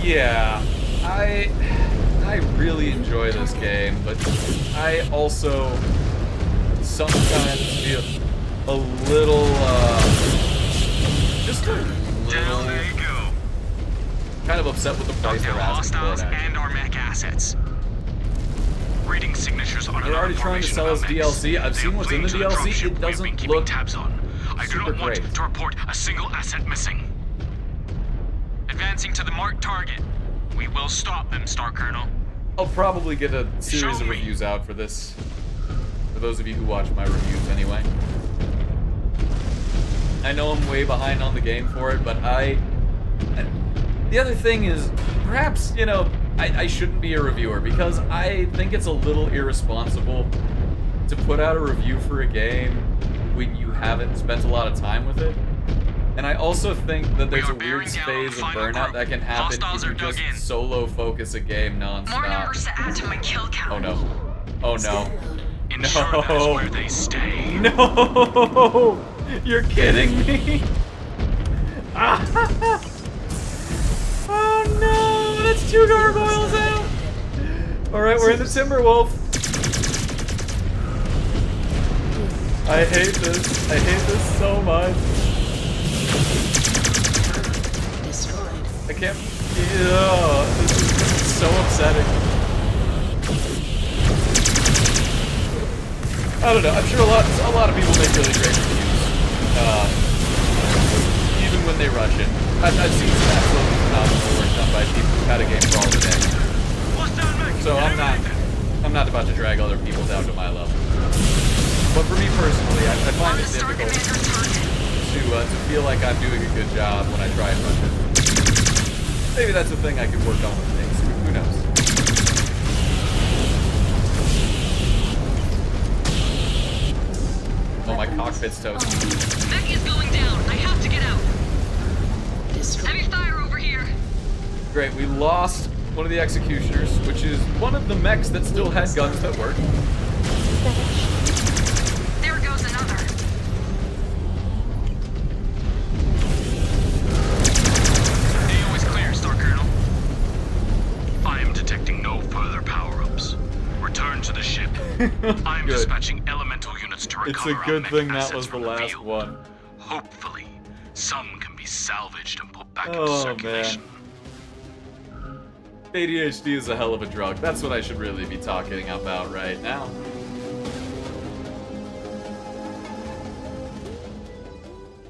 Yeah, I really enjoy this game, but I also sometimes feel a little, just a Down little they go. kind of upset with the price Down they're asking for hostiles it, actually. and our mech assets. Reading signatures on They're already trying to sell us DLC. I've seen what's in the DLC. It doesn't look tabs on. I do super not want great. to report a single asset missing. Advancing to the marked target. We will stop them, Star Colonel. I'll probably get a series Show of me. reviews out for this. For those of you who watch my reviews anyway. I know I'm way behind on the game for it, but the other thing is, perhaps, I shouldn't be a reviewer because I think it's a little irresponsible to put out a review for a game when you haven't spent a lot of time with it. And I also think that there's a weird phase of burnout that can happen if you just solo focus a game nonstop. More numbers to add to my kill count. Oh no. Oh no. Ensure that is where they stay. No! You're kidding me? Oh no! That's 2 gargoyles out! Alright, we're in the Timberwolf. I hate this. I hate this so much. Destroyed. I can't. Ugh, this is so upsetting. I don't know. I'm sure a lot of people make really great reviews, even when they rush it. I've seen some absolutely phenomenal work done by people who've had a game for all the day. So I'm not about to drag other people down to my level. But for me personally, I find it difficult to feel like I'm doing a good job when I try and rush it. Maybe that's a thing I could work on with things. Who knows? Oh, my cockpit's toast. Mech is going down. I have to get out. Destroyed. Heavy fire over here. Great, we lost one of the executioners, which is one of the mechs that still had guns that worked. There goes another. AO is clear, Star Colonel. I am detecting no further power-ups. Return to the ship. I am Good. dispatching elemental units to It's recover a good our thing mech that assets was the from last field. one. Hopefully, some can be salvaged and put back into Oh, circulation. man. ADHD is a hell of a drug. That's what I should really be talking about right now.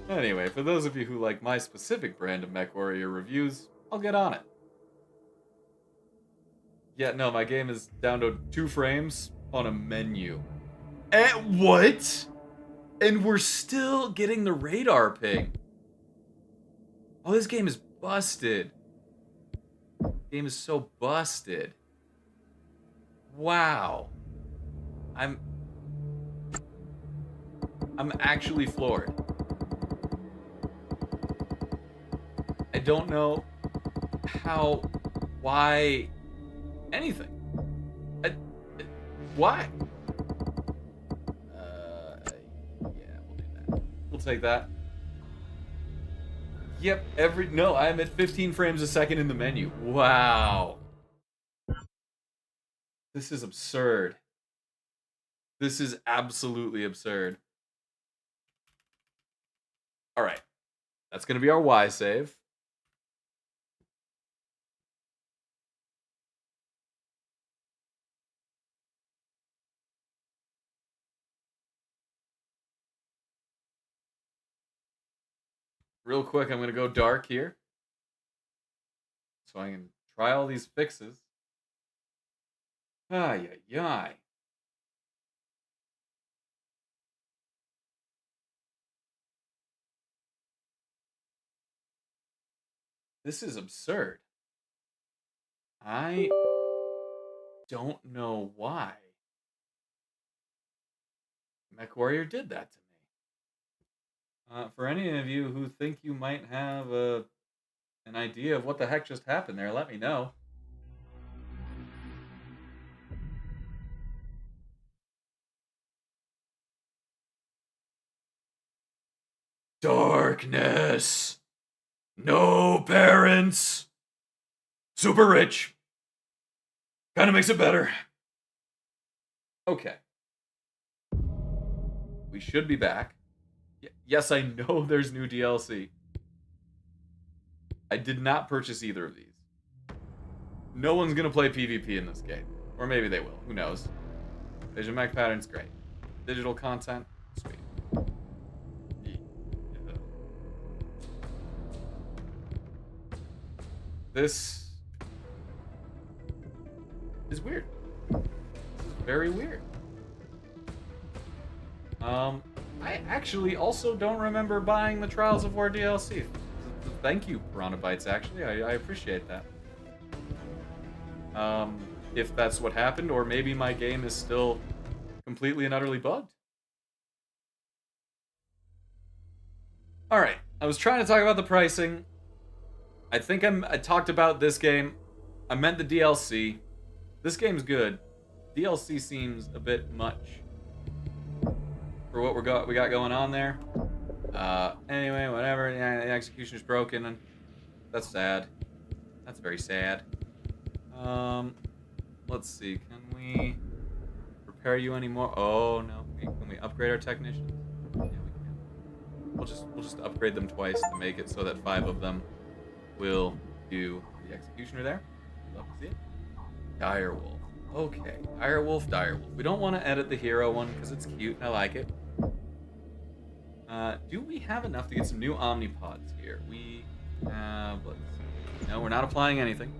Anyway, for those of you who like my specific brand of MechWarrior reviews, I'll get on it. Yeah, no, my game is down to 2 frames on a menu. And what? And we're still getting the radar ping. Oh, this game is busted. Game is so busted. Wow. I'm actually floored. I don't know how, why, anything. Why? Yeah, we'll do that. We'll take that. Yep, no, I'm at 15 frames a second in the menu. Wow. This is absurd. This is absolutely absurd. Alright. That's gonna be our Y save. Real quick, I'm going to go dark here. So I can try all these fixes. Ay, ay, ay. This is absurd. I don't know why MechWarrior did that to me. For any of you who think you might have an idea of what the heck just happened there, let me know. Darkness. No parents. Super rich. Kind of makes it better. Okay. We should be back. Yes, I know there's new DLC. I did not purchase either of these. No one's gonna play PvP in this game. Or maybe they will. Who knows? Vision mech pattern's great. Digital content, sweet. This is weird. This is very weird. I actually also don't remember buying the Trials of War DLC. Thank you, Piranha Bytes, actually. I appreciate that. If that's what happened, or maybe my game is still completely and utterly bugged. Alright, I was trying to talk about the pricing. I think I talked about this game. I meant the DLC. This game's good. DLC seems a bit much for what we got going on there. Anyway, whatever. Yeah, the execution's broken, and that's sad. That's very sad. Let's see. Can we repair you anymore? Oh no. Can we upgrade our technicians? Yeah, we can. We'll just upgrade them twice to make it so that 5 of them will do the executioner there. Love to see it. Direwolf. Okay. Direwolf. We don't want to edit the hero one because it's cute and I like it. Do we have enough to get some new omnipods here? We have, let's see. No, we're not applying anything.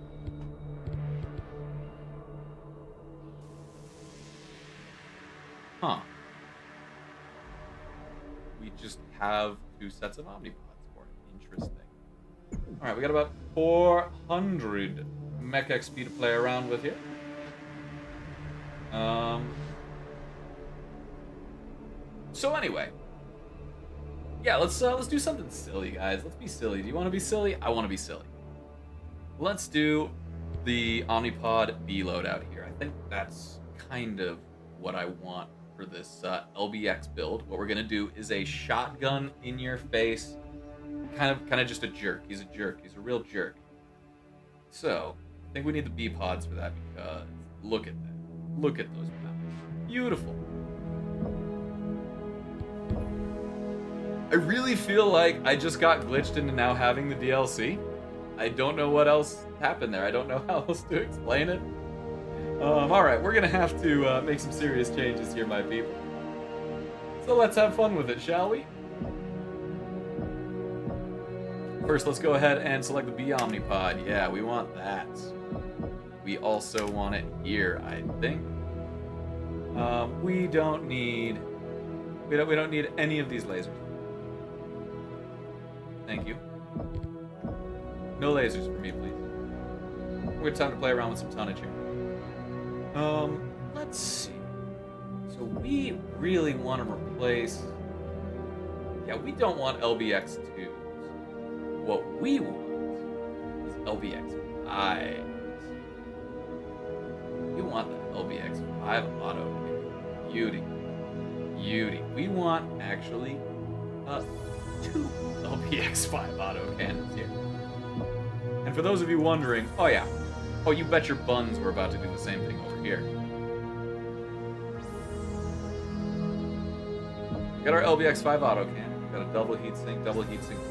Huh. We just have 2 sets of omnipods for it. Interesting. Alright, we got about 400 mech XP to play around with here. So anyway. Yeah, let's do something silly, guys. Let's be silly. Do you want to be silly? I want to be silly. Let's do the Omnipod B loadout here. I think that's kind of what I want for this LBX build. What we're gonna do is a shotgun in your face, kind of just a jerk. He's a jerk. He's a real jerk. So I think we need the B pods for that because look at that. Look at those mountains. Beautiful. I really feel like I just got glitched into now having the DLC. I don't know what else happened there. I don't know how else to explain it. Alright, we're gonna have to make some serious changes here, my people. So let's have fun with it, shall we? First, let's go ahead and select the B Omnipod. Yeah, we want that. We also want it here, I think. We don't need any of these lasers. Thank you. No lasers for me, please. We're time to play around with some tonnage here. Let's see. So we really want to replace... Yeah, we don't want LBX2s. What we want is LBX5s. We want the LBX5 auto. Beauty. Beauty. We want, actually, 2 LBX5 auto cannons here. And for those of you wondering, oh yeah, oh you bet your buns we're about to do the same thing over here. We got our LBX5 auto cannon. We got a double heatsink,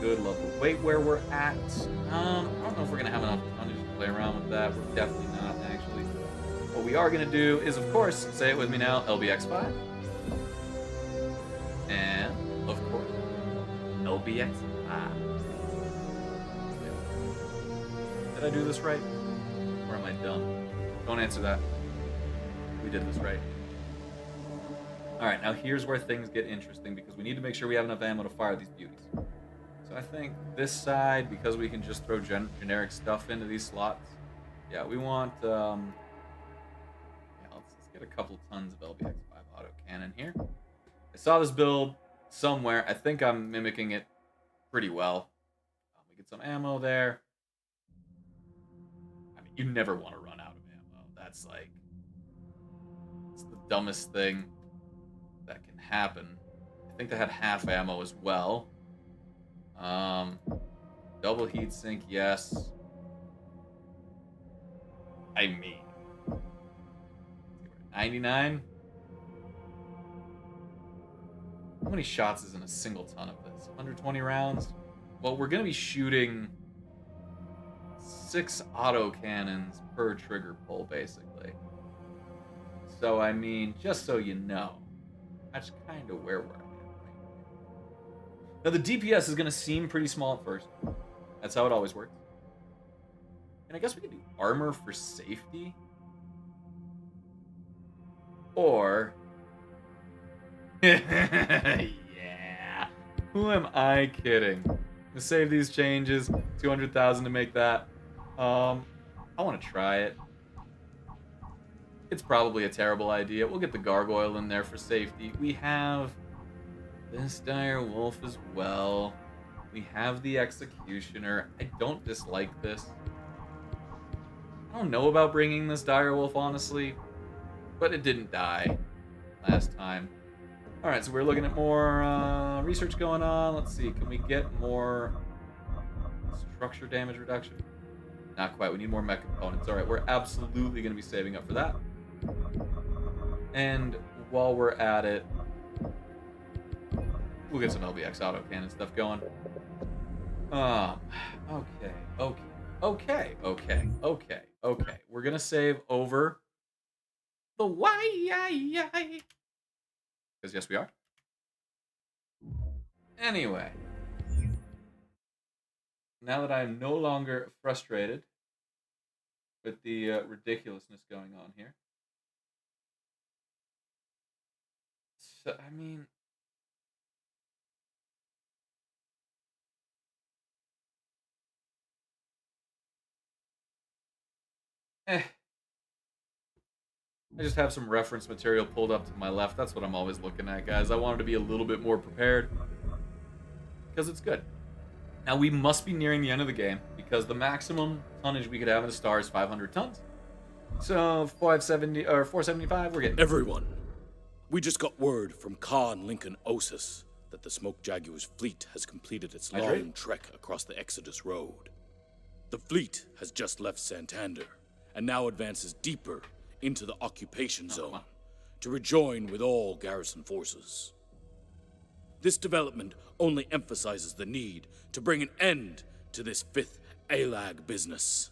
good, love the weight where we're at. I don't know if we're gonna have enough tonnage to play around with that. We're definitely not, actually. What we are gonna do is, of course, say it with me now, LBX5. And, of course, LBX5. Did I do this right? Or am I dumb? Don't answer that. We did this right. Alright, now here's where things get interesting because we need to make sure we have enough ammo to fire these beauties. So I think this side, because we can just throw generic stuff into these slots. Yeah, we want, yeah, let's get a couple tons of LBX5 auto cannon here. I saw this build somewhere. I think I'm mimicking it pretty well. We get some ammo there. I mean, you never want to run out of ammo. That's like, it's the dumbest thing that can happen. I think they had half ammo as well. Double heatsink, yes. I mean, 99. How many shots is in a single ton of this? 120 rounds? Well, we're going to be shooting 6 auto cannons per trigger pull, basically. So, I mean, just so you know, that's kind of where we're at. Now, the DPS is going to seem pretty small at first. That's how it always works. And I guess we could do armor for safety. Or... yeah. Who am I kidding? To save these changes, 200,000 to make that. I want to try it. it's probably a terrible idea. We'll get the gargoyle in there for safety. We have this dire wolf as well. We have the executioner. I don't dislike this. I don't know about bringing this dire wolf, honestly, but it didn't die last time. All right, so we're looking at more research going on. Let's see, can we get more structure damage reduction? Not quite. We need more mech components. All right, we're absolutely going to be saving up for that. And while we're at it, we'll get some LBX autocannon stuff going. Okay. We're gonna save over the Y. Because yes, we are. Anyway, now that I'm no longer frustrated with the ridiculousness going on here, so I mean. I just have some reference material pulled up to my left. That's what I'm always looking at, guys. I wanted to be a little bit more prepared because it's good. Now, we must be nearing the end of the game because the maximum tonnage we could have in a star is 500 tons. So 570 or 475, we're getting... Everyone, we just got word from Khan Lincoln Osis that the Smoke Jaguar's fleet has completed its long trek across the Exodus Road. The fleet has just left Santander and now advances deeper into the occupation zone to rejoin with all garrison forces. This development only emphasizes the need to bring an end to this fifth ALAG business.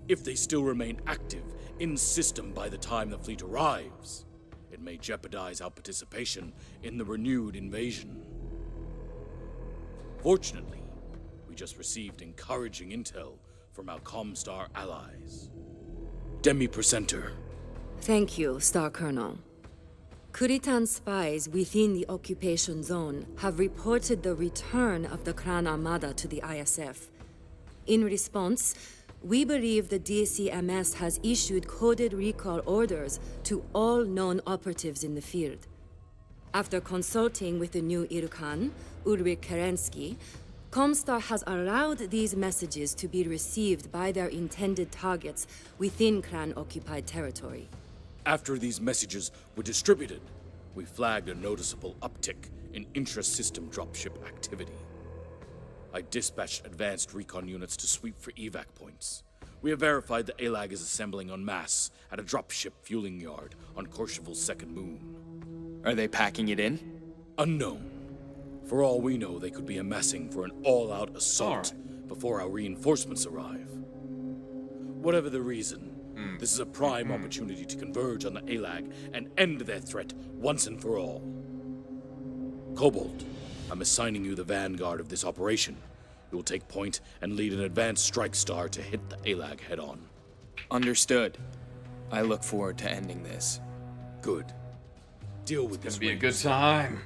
If they still remain active in system by the time the fleet arrives, it may jeopardize our participation in the renewed invasion. Fortunately, we just received encouraging intel from our Comstar allies. Demi-Percenter. Thank you, Star Colonel. Kuritan spies within the occupation zone have reported the return of the Kran Armada to the ISF. In response, we believe the DCMS has issued coded recall orders to all known operatives in the field. After consulting with the new Irkan, Ulrich Kerensky, Comstar has allowed these messages to be received by their intended targets within Kran-occupied territory. After these messages were distributed, we flagged a noticeable uptick in intra-system dropship activity. I dispatched advanced recon units to sweep for evac points. We have verified the ALAG is assembling en masse at a dropship fueling yard on Courchevel's second moon. Are they packing it in? Unknown. For all we know, they could be amassing for an all-out assault before our reinforcements arrive. Whatever the reason, this is a prime opportunity to converge on the ALAG and end their threat once and for all. Cobalt, I'm assigning you the vanguard of this operation. You will take point and lead an advanced strike star to hit the ALAG head-on. Understood. I look forward to ending this. Good. Deal with this. It's gonna be a good time.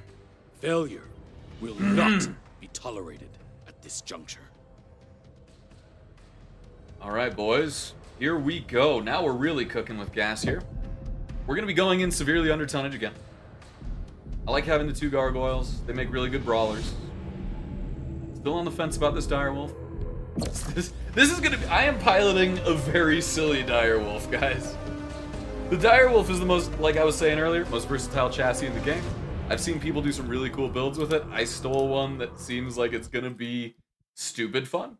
Failure will not be tolerated at this juncture. All right, boys. Here we go. Now we're really cooking with gas here. We're going to be going in severely under tonnage again. I like having the two gargoyles. They make really good brawlers. Still on the fence about this direwolf. This is going to be... I am piloting a very silly direwolf, guys. The direwolf is the most, like I was saying earlier, most versatile chassis in the game. I've seen people do some really cool builds with it. I stole one that seems like it's going to be stupid fun.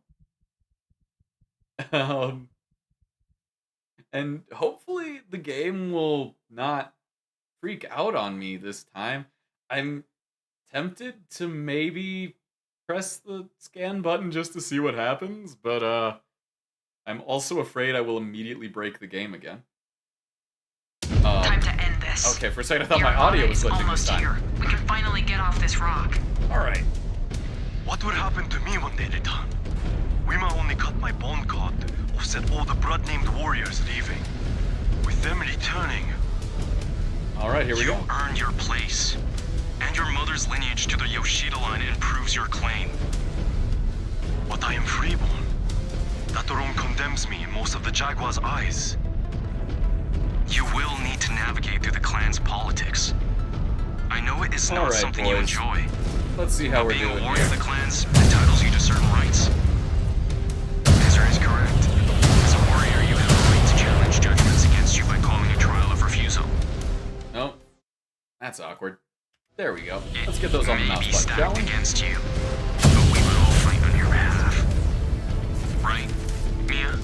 And hopefully the game will not freak out on me this time. I'm tempted to maybe press the scan button just to see what happens, but I'm also afraid I will immediately break the game again. Time to end this. Okay, for a second I thought my audio was glitching this time. Here. We can finally get off this rock. Alright. What would happen to me when they return? We might only cut my bond card, offset all the blood-named warriors leaving. With them returning... Alright, here we go. You earned your place. And your mother's lineage to the Yoshida line improves your claim. But I am freeborn. That alone condemns me in most of the Jaguar's eyes. You will need to navigate through the clan's politics. I know it is not Alright, something you boys. enjoy. Let's see how we're Being a doing warrior here. of the clans entitles you to certain rights. Ezra is correct. As a warrior, you have the right to challenge judgments against you by calling a trial of refusal. Nope. That's awkward. There we go. Let's get those on the May mouse be button, shall stacked we? against you, but we will all fight on your behalf. Right, Mia?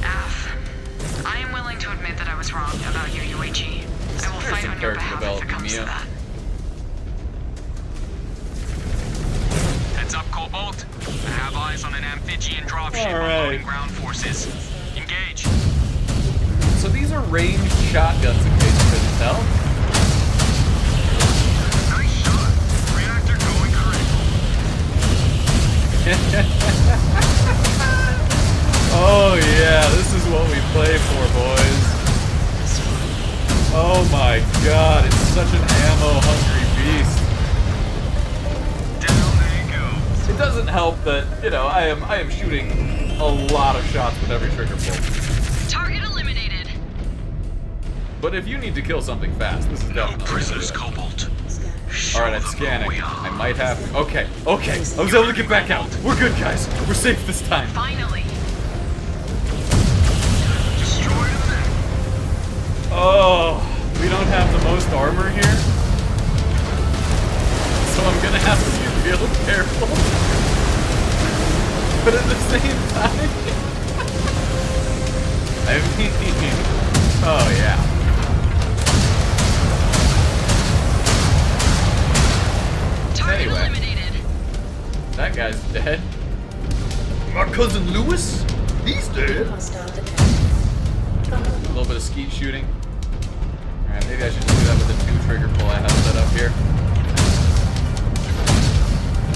Af, I am willing to admit that I was wrong about you, UAG. I will There's fight some on your character behalf if it development, comes to Mia. that. Heads up, Cobalt. I have eyes on an amphibian dropship Alright. unloading ground forces. Engage. So these are ranged shotguns, in case you couldn't tell. Nice shot. Reactor going critical. Oh yeah, this is what we play for, boys. Oh my god, it's such an ammo-hungry beast. Down they go. It doesn't help that, you know, I am shooting a lot of shots with every trigger pull. Target eliminated. But if you need to kill something fast, this is No definitely prisoners, the way to do Cobalt. it. Alright, I'm scanning. I might have to. Okay, okay. I was able to get back out. We're good, guys. We're safe this time. Finally. Destroy them. Oh, we don't have the most armor here. So I'm gonna have to be real careful. But at the same time, I mean, oh yeah. Target Anyway. eliminated. That guy's dead. My cousin Lewis? He's dead. Hostile detected. A little bit of skeet shooting. Alright, maybe I should do that with the 2 trigger pull I have set up here.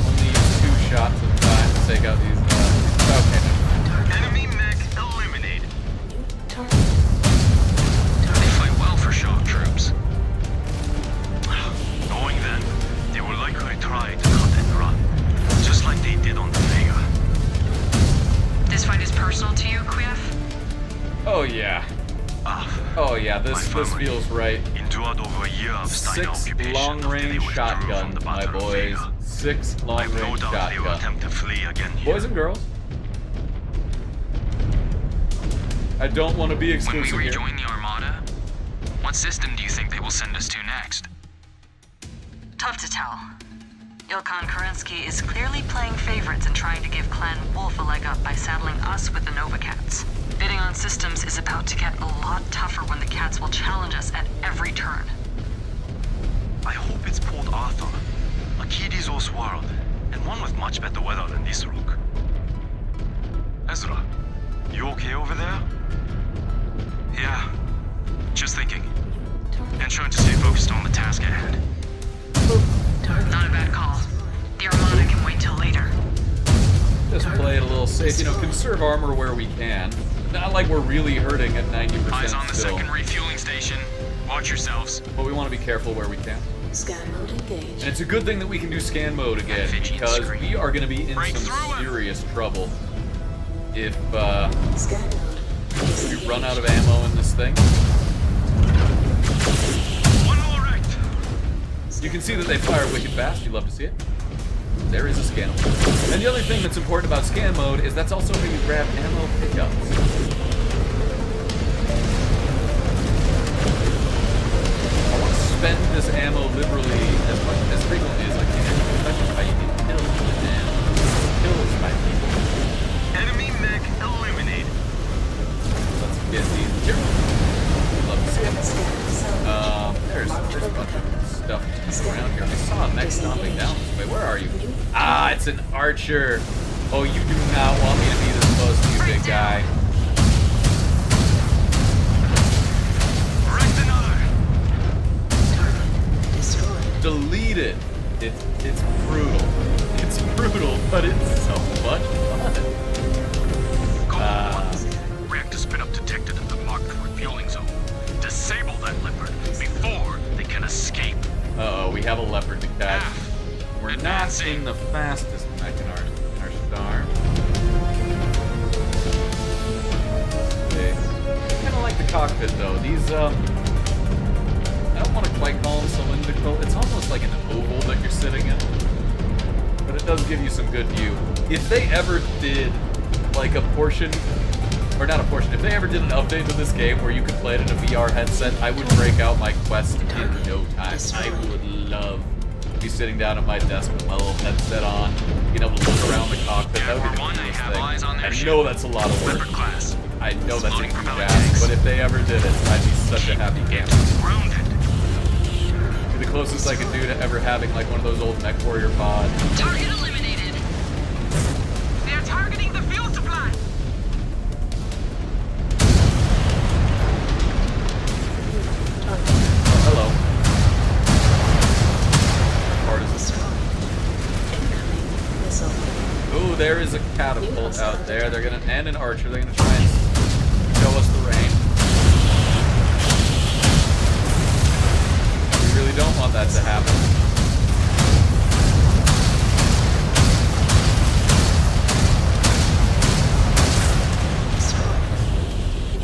Only use 2 shots at a time to take out these, okay. Enemy mech eliminated. Target. They fight well for shock troops. Knowing then, they will likely try to cut and run, just like they did on the Vega. This fight is personal to you, Kuyaf? Oh yeah. Oh yeah, this feels right. Endured over a year of Steiner 6 occupation long-range shotguns, my boys. 6 I've no long-range doubt they will shotguns. attempt to flee again here. Boys and girls. I don't want to be When we exclusive here. rejoin the Armada, what system do you think they will send us to next? Tough to tell. Ilkan Kerensky is clearly playing favorites and trying to give Clan Wolf a leg up by saddling us with the Nova Cats. Bidding on systems is about to get a lot tougher when the Cats will challenge us at every turn. I hope it's Port Arthur, a Kidizos world, and one with much better weather than this rook. Ezra, you okay over there? Yeah, just thinking. And trying to stay focused on the task at hand. Not a bad call. The Armada can wait till later. Just play it a little safe, you know, conserve armor where we can. Not like we're really hurting at 90% Eyes on the still. second refueling station. Watch yourselves. But we want to be careful where we can. Scan mode engaged. And it's a good thing that we can do scan mode again, Fidget because screen. we are going to be in Break some through 'em. serious trouble if Scan mode. we run out of ammo in this thing. One will erect. You can see that they fire wicked fast. You love to see it. There is a scan mode. And the other thing that's important about scan mode is that's also where you grab ammo pickups. I want to spend this ammo liberally as frequently as I can, especially if I get killed and kills by people. Enemy mech eliminated. Let's get these here. Love to see it. There's a bunch of stuff around here. I saw a mech stomping down this way. Where are you? Ah, it's an archer. Oh, you do not want me to be this close to you, big guy. Erect another. Destroyed. Deleted. It's brutal. It's brutal, but it's so much fun. Reactor spin up detected in the marked refueling zone. Disable that leopard before they can escape. Uh-oh, we have a leopard to catch. Half. We're not Advancing. seeing the fastest mech in our star. Okay. Kind of like the cockpit these, I don't want to quite call them cylindrical. It's almost like an oval that you're sitting in. But it does give you some good view. If they ever did, like, a portion, or not a portion, if they ever did an update to this game where you could play it in a VR headset, I would break out my Quest in no time. I would love to be sitting down at my desk with my little headset on, being able to look around the cockpit. That would be the coolest thing. I know that's a lot of work. I know that's a huge ask, but if they ever did it, I'd be such a happy camper. Be the closest I could do to ever having like one of those old MechWarrior pods. Target eliminated. They are targeting the fuel supply. Hello. How hard is this? Incoming missile. Ooh, there is a catapult out there. They're gonna, and an archer. They're gonna try and show us the rain. We really don't want that to happen.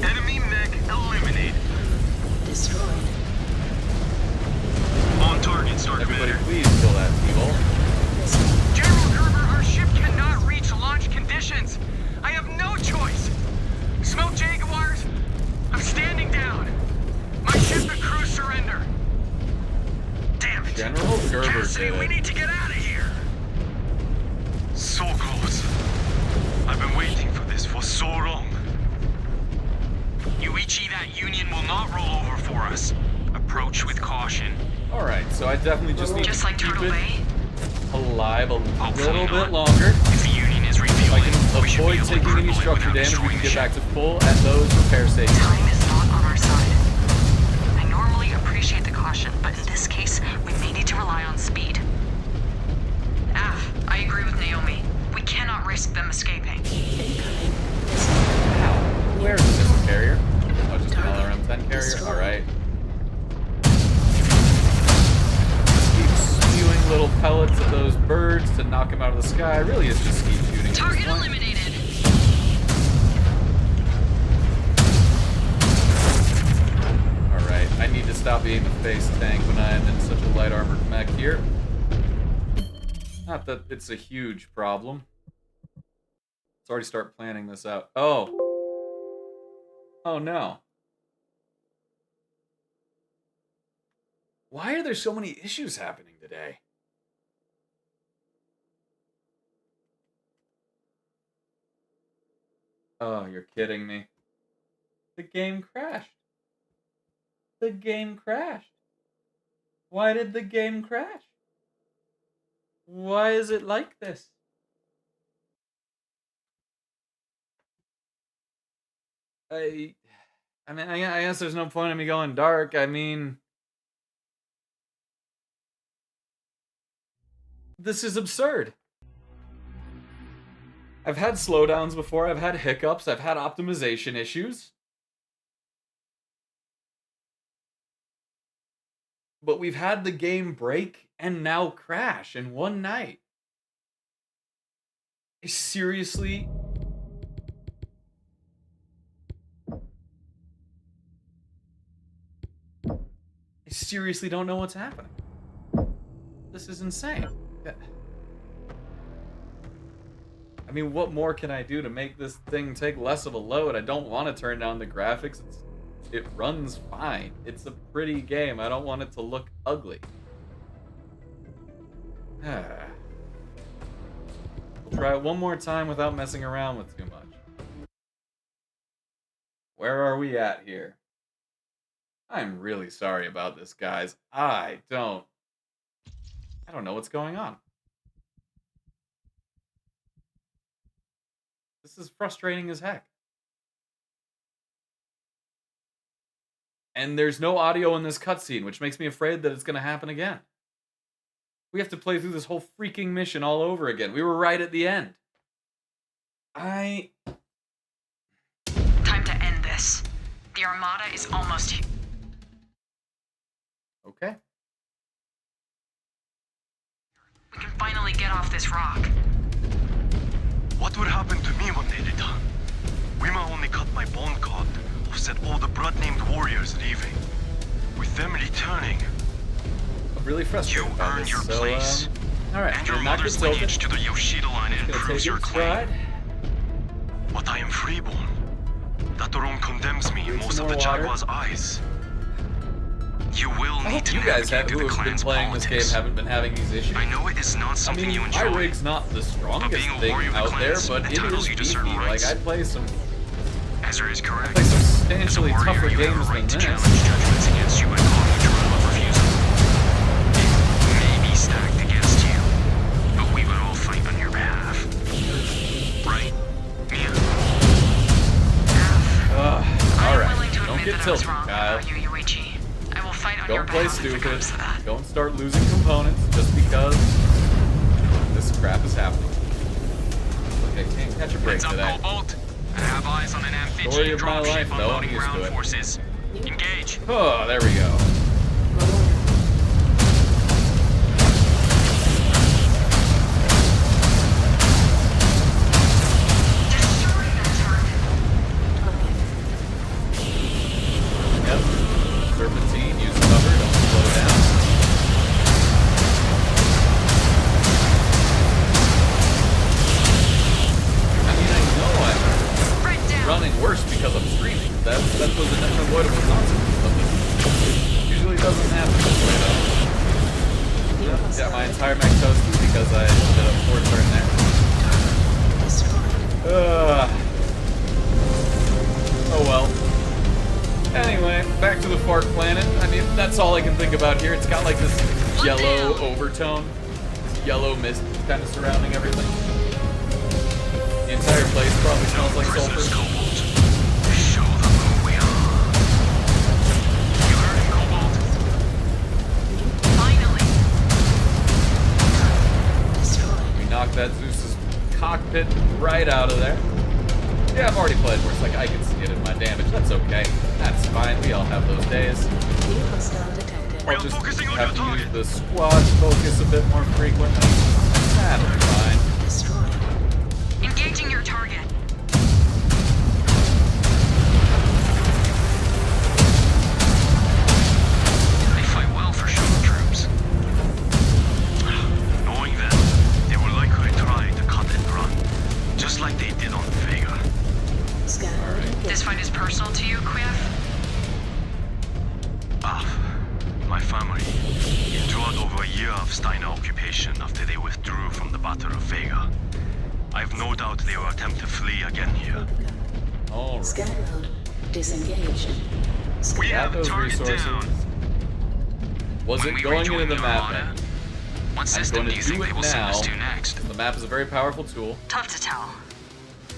Enemy mech eliminated. Destroyed. On target, Sergeant Everybody, Matter. please kill that evil. Missile. General Gerber, our ship cannot reach launch conditions. I have no choice. Smoke Jaguars. I'm standing down. My ship and crew surrender. Damn it. General Gerber Cassidy, did we it. need to get out of here. So close. I've been waiting for this for so long. Yuichi, that Union will not roll over for us. Approach with caution. All right, so I definitely just need Just to like keep Turtle it Bay? alive a Hopefully little not. bit longer. If the Union is If I refueling, can we should be avoid able to taking any cripple it structure without damage, we destroying can the get back ship. to full at those repair stations. Time is not on our side. I normally appreciate the caution, but in this case, we may need to rely on speed. I agree with Naomi. We cannot risk them escaping. Incoming missile. Where is this carrier? Oh, just an LRM-10 carrier? Alright. Just keep spewing little pellets at those birds to knock them out of the sky. Really, it's just keep shooting. at this Target point. eliminated. Alright, I need to stop being the face tank when I am in such a light armored mech here. Not that it's a huge problem. Let's already start planning this out. Oh. Oh no. Why are there so many issues happening today? Oh, you're kidding me. The game crashed. The game crashed. Why did the game crash? Why is it like this? I mean, I guess there's no point in me going dark. I mean, this is absurd. I've had slowdowns before. I've had hiccups. I've had optimization issues. But we've had the game break and now crash in one night. I seriously... I seriously don't know what's happening. This is insane. I mean, what more can I do to make this thing take less of a load? I don't want to turn down the graphics. It runs fine. It's a pretty game. I don't want it to look ugly. We'll try it one more time without messing around with too much. Where are we at here? I'm really sorry about this, guys. I don't know what's going on. This is frustrating as heck. And there's no audio in this cutscene, which makes me afraid that it's going to happen again. We have to play through this whole freaking mission all over again. We were right at the end. Time to end this. The Armada is almost here. Okay. We can finally get off this rock. What would happen to me when they return? Wima only cut my bone cord. said all the blood-named warriors leaving. With them returning, I'm really you frustrated by earned this. your So, place. alright, And your we're not mother's consulted. lineage to the Yoshida line Gonna improves take your it in claim. stride. But I am freeborn. That alone condemns me in Drink most some of the more water. Jaguar's eyes. You will I need hope to you guys navigate through who the have been clan's playing this game politics. haven't been having these issues. I know it is not I something mean, you my enjoy. rig's not the strongest being a thing warrior of the out there, clans but it entitles is you to beefy. certain Like, rights. I play some Ezra is correct. play As a substantially warrior, tougher you have games a right than to this. challenge judgments against you by calling a trial of refusal. It may be stacked against you, but we would all fight on your behalf. Right, Mia? Ugh, I'm alright, willing to don't admit get that I was tilted, wrong Kyle. about you, Yuichi. I will fight on your Don't play behalf if it stupid. comes to that. Don't start losing components just because this crap is happening. Look, I can't catch a break Heads up, today. Cobalt. I have eyes on an Story amphibian of my life, dropship though. I'm unloading used to ground it. forces. Engage. Oh, there we go. Destroy that target. Yep. Serpentine, use cover, don't slow down. I mean, I know I'm Right down. running worse because I'm streaming. That was an unavoidable consequence of it. Usually doesn't happen this way though. Got my entire mech toasted because I did a poor turn there. Destroyed. Oh well. Anyway, back to the Fart Planet. I mean, that's all I can think about here. It's got like this yellow overtone, this yellow mist kind of surrounding everything. The entire place probably smells like Prisoners, sulfur. Cobalt. Show them who we are. You heard him, Cobalt. Finally. Destroyed. We knocked that Zeus's cockpit right out of there. Yeah, I've already played worse. Like, I can see it in my damage. That's okay. That's fine. We all have those days. New hostile detected. I'll are just focusing on have your to use target. the squad focus a bit more frequently. That'll be fine. Destroyed. Engaging your target. They fight well for show troops. Knowing them, they will likely try to cut and run, just like they did on Vega. Scanner engaged. This fight is personal to you, Quiff? My family endured over a year of Steiner occupation after they withdrew from the Battle of Vega. I've no doubt they will attempt to flee again here. Alright. Scanner mode disengaged. We Got have the those target resources. down. Was When it we going rejoin into the the map Armada, then? what I'm system going do to you do think they it will send us now. to next? The map is a very powerful tool. Tough to tell.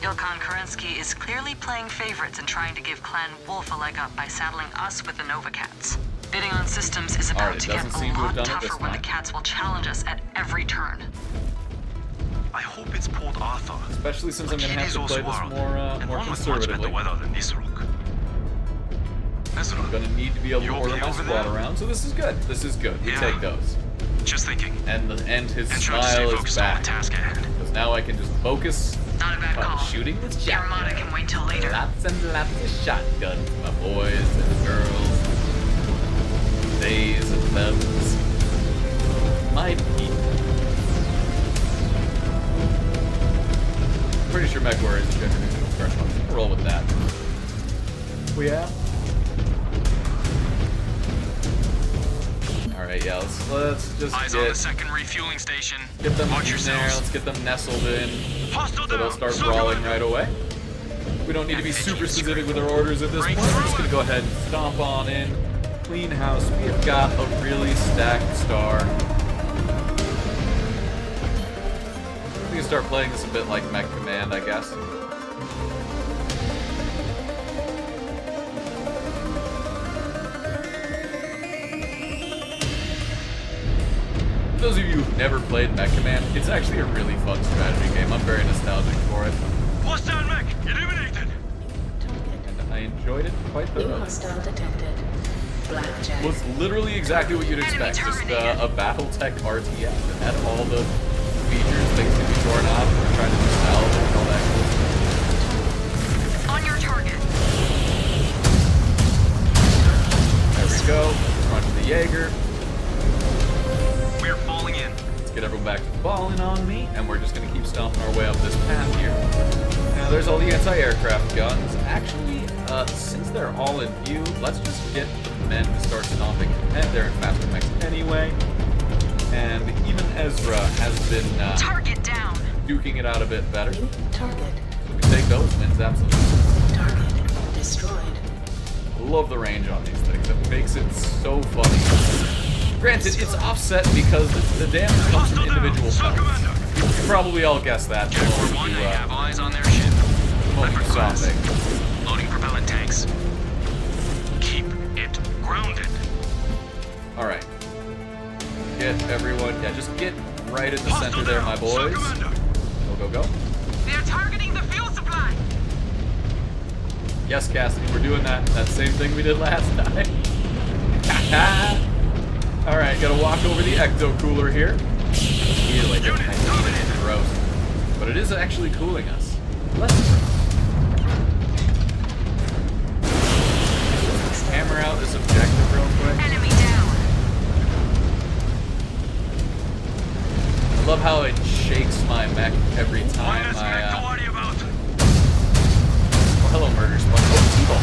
Ilkan Kerensky is clearly playing favorites and trying to give Clan Wolf a leg up by saddling us with the Nova Cats. Bidding on systems is about Alright, it to get doesn't a seem to have lot done it tougher this when the time. Cats will challenge us at every turn. I hope it's Port Arthur. Especially since I'm going to have to Achilles' play this world, more and more one with much better conservatively. weather than this rook. Ezra, I'm going to need to be able to You order okay my over squad there? around, so this is good. This is good. We Yeah. take those. just thinking. And his And try to stay smile is focused on back. the task at hand. Because now I can just focus Not a bad on call. shooting with The Armada shotguns. can wait till later. Lots and lots of shotguns, my boys and girls. Theys and thems. My people. Pretty sure MechWarrior is a good first one. We'll roll with that. We have. Alright, yeah, let's just Eyes on the second refueling station. get them Watch in there. yourselves. Let's get them nestled in. Hostile So they'll down. start Circle brawling it. right away. We don't need to be super specific with our orders at this point. We're just gonna go ahead and stomp on in. Clean house. We have got a really stacked star. We can start playing this a bit like Mech Command, I guess. For those of you who've never played Mech Command, it's actually a really fun strategy game. I'm very nostalgic for it. Hostile mech eliminated. Target. And I enjoyed it quite New thoroughly. hostile detected. Blackjack. Was literally exactly what you'd expect. Just terminated. a BattleTech RTS that had all the features, things to be torn off, and we're trying to do salvage and all that cool stuff. On your target. Now there's all the anti-aircraft guns. Actually, since they're all in view, let's just get the men to start stomping. And they're in faster mechs anyway. And even Ezra has been Target down. duking it out a bit better. New target. So we take those wins, absolutely. Target destroyed. I love the range on these things. It makes it so funny. Granted, it's offset because the damage comes from individual pellets. You probably all guessed that. Check for one, they have eyes on their ship. Moment you saw Request. things. Loading propellant tanks. Keep it grounded. Alright. Get everyone. Yeah, just get right in the center there, my boys. Go, go, go. They're targeting the fuel supply. Yes, Cassidy, we're doing that same thing we did last time. Alright, gotta walk over the ecto cooler here. Feel like it's gross. But it is actually cooling us. Hammer out this objective real quick. Enemy down. I love how it shakes my mech every time I Oh, hello, murder sponge. Oh, T-ball.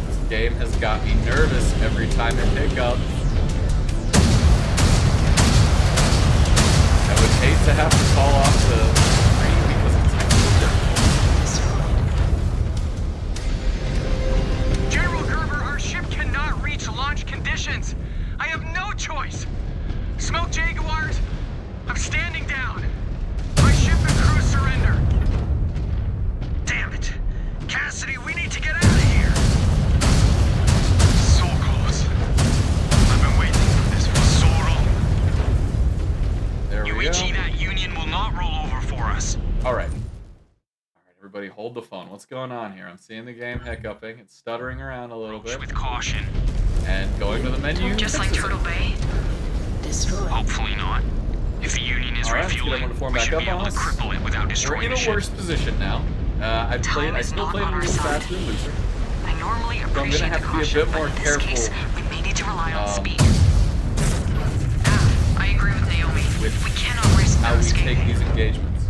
This game has got me nervous every time I pick up. I would hate to have to call off the screen because it's difficult. General Gerber, our ship cannot reach launch conditions. I have no choice. Smoke Jaguars, I'm standing down. My ship and crew surrender. Damn it. Cassidy, we need to get out of here. So close. I've been waiting for this for so long. There we go. UHE, that Union will not roll over for us. Alright. Alright, everybody hold the phone. What's going on here? I'm seeing the game hiccuping. It's stuttering around a little bit. With caution. And going to the menu. Just like Turtle Bay. Destroyed. Hopefully not. If the Union is All right, let's get refueling, everyone to form we back should up be able on to us. cripple it without We're destroying in the a ship. worse position now. I Time is still not played a on our little side. faster and looser. I normally gonna appreciate have the to be a caution, bit more but in careful, this case, we may need to rely on speed. I agree with Naomi. With We cannot risk how no we take escaping. these engagements.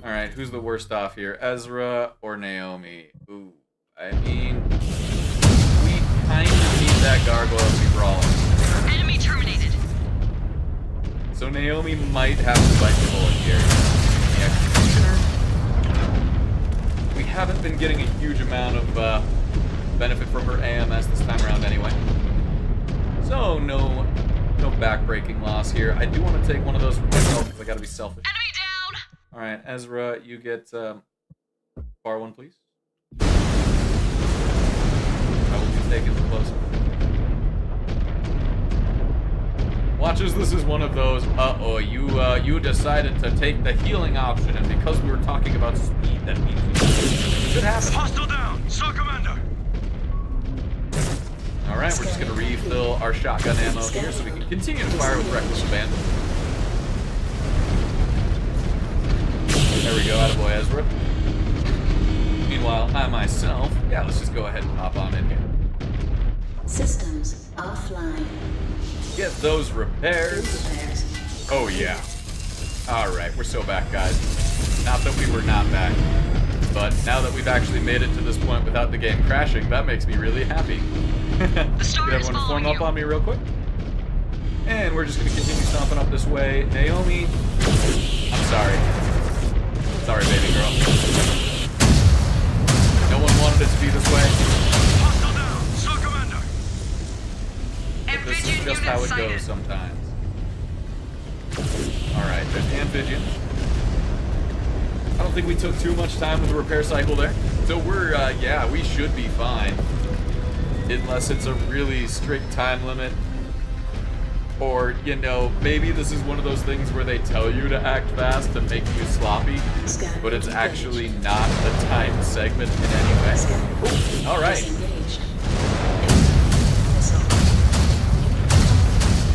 Alright, who's the worst off here? Ezra or Naomi? Ooh, I mean, we kind of need that gargoyle to be brawling. Enemy terminated. So Naomi might have to bite the bullet here. The executioner. We haven't been getting a huge amount of benefit from her AMS this time around anyway. So no backbreaking loss here. I do want to take one of those for myself because I gotta be selfish. Enemy down. Alright, Ezra, you get bar one, please. I will be taking the close. Watch as this is one of those, you decided to take the healing option, and because we were talking about speed, that means it should happen. Hostile down! Saw commander! Alright, we're just gonna refill our shotgun ammo here so we can continue to fire with reckless abandon. There we go, attaboy Ezra. Meanwhile, I myself, yeah, let's just go ahead and hop on in here. Systems offline. Get those repairs. Repairs. Oh yeah. Alright, we're so back, guys. Not that we were not back, but now that we've actually made it to this point without the game crashing, that makes me really happy. The star Get is everyone to form following up you. on me real quick. And we're just going to continue stomping up this way. Naomi, I'm sorry. Sorry, baby girl. No one wanted it to be this way. Hostile down! Saw commander! But this is Amphibian just unit how it sighted. goes sometimes. Alright, there's the amphibian. I don't think we took too much time with the repair cycle there. So we're, yeah, we should be fine. Unless it's a really strict time limit. Or, you know, maybe this is one of those things where they tell you to act fast to make you sloppy, but it's actually not a timed segment in any way. Ooh, alright. Disengaged.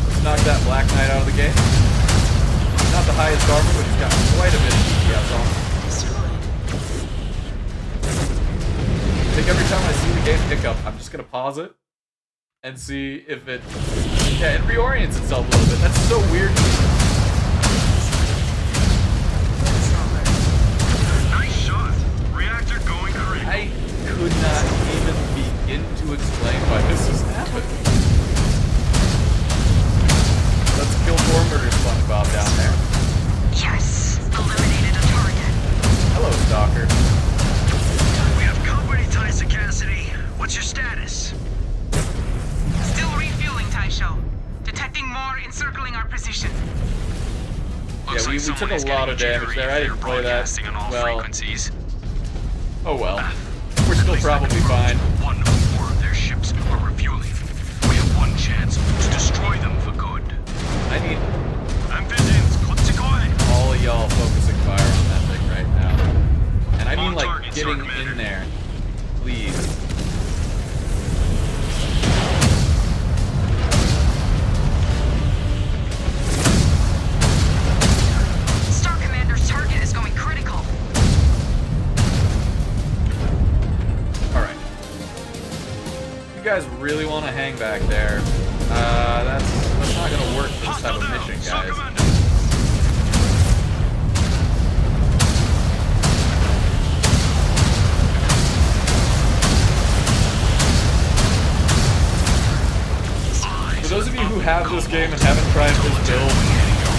Let's knock that Black Knight out of the game. Not the highest armor, but he's got quite a bit of DPS on him. Destroyed. I think every time I see the game pick up, I'm just gonna pause it and see if it reorients itself a little bit. That's so weird. Nice shot. Reactor going critical. I could not even begin to explain why this has happened. Let's kill Gormurder SpongeBob down there. Yes, eliminated a target. Hello, Stalker. We have company, Tysa Cassidy. What's your status? Still refueling, Taisho. Detecting more encircling our position. Looks Yeah, we like took someone is a lot of getting damage there. I jittery if didn't they're play that broadcasting on all well. frequencies. Oh well. We're still probably fine. One or more of their ships are refueling. We have one chance to destroy them for good. I need Amphibians, Kotsikoi! all of y'all focusing fire on that thing right now. And I mean On like target, sir, getting Commander. in there. Please. Star Commander's target is going critical. Alright. You guys really want to hang back there. That's not gonna work for this type of mission, guys. For those of you who have this game and haven't tried this build,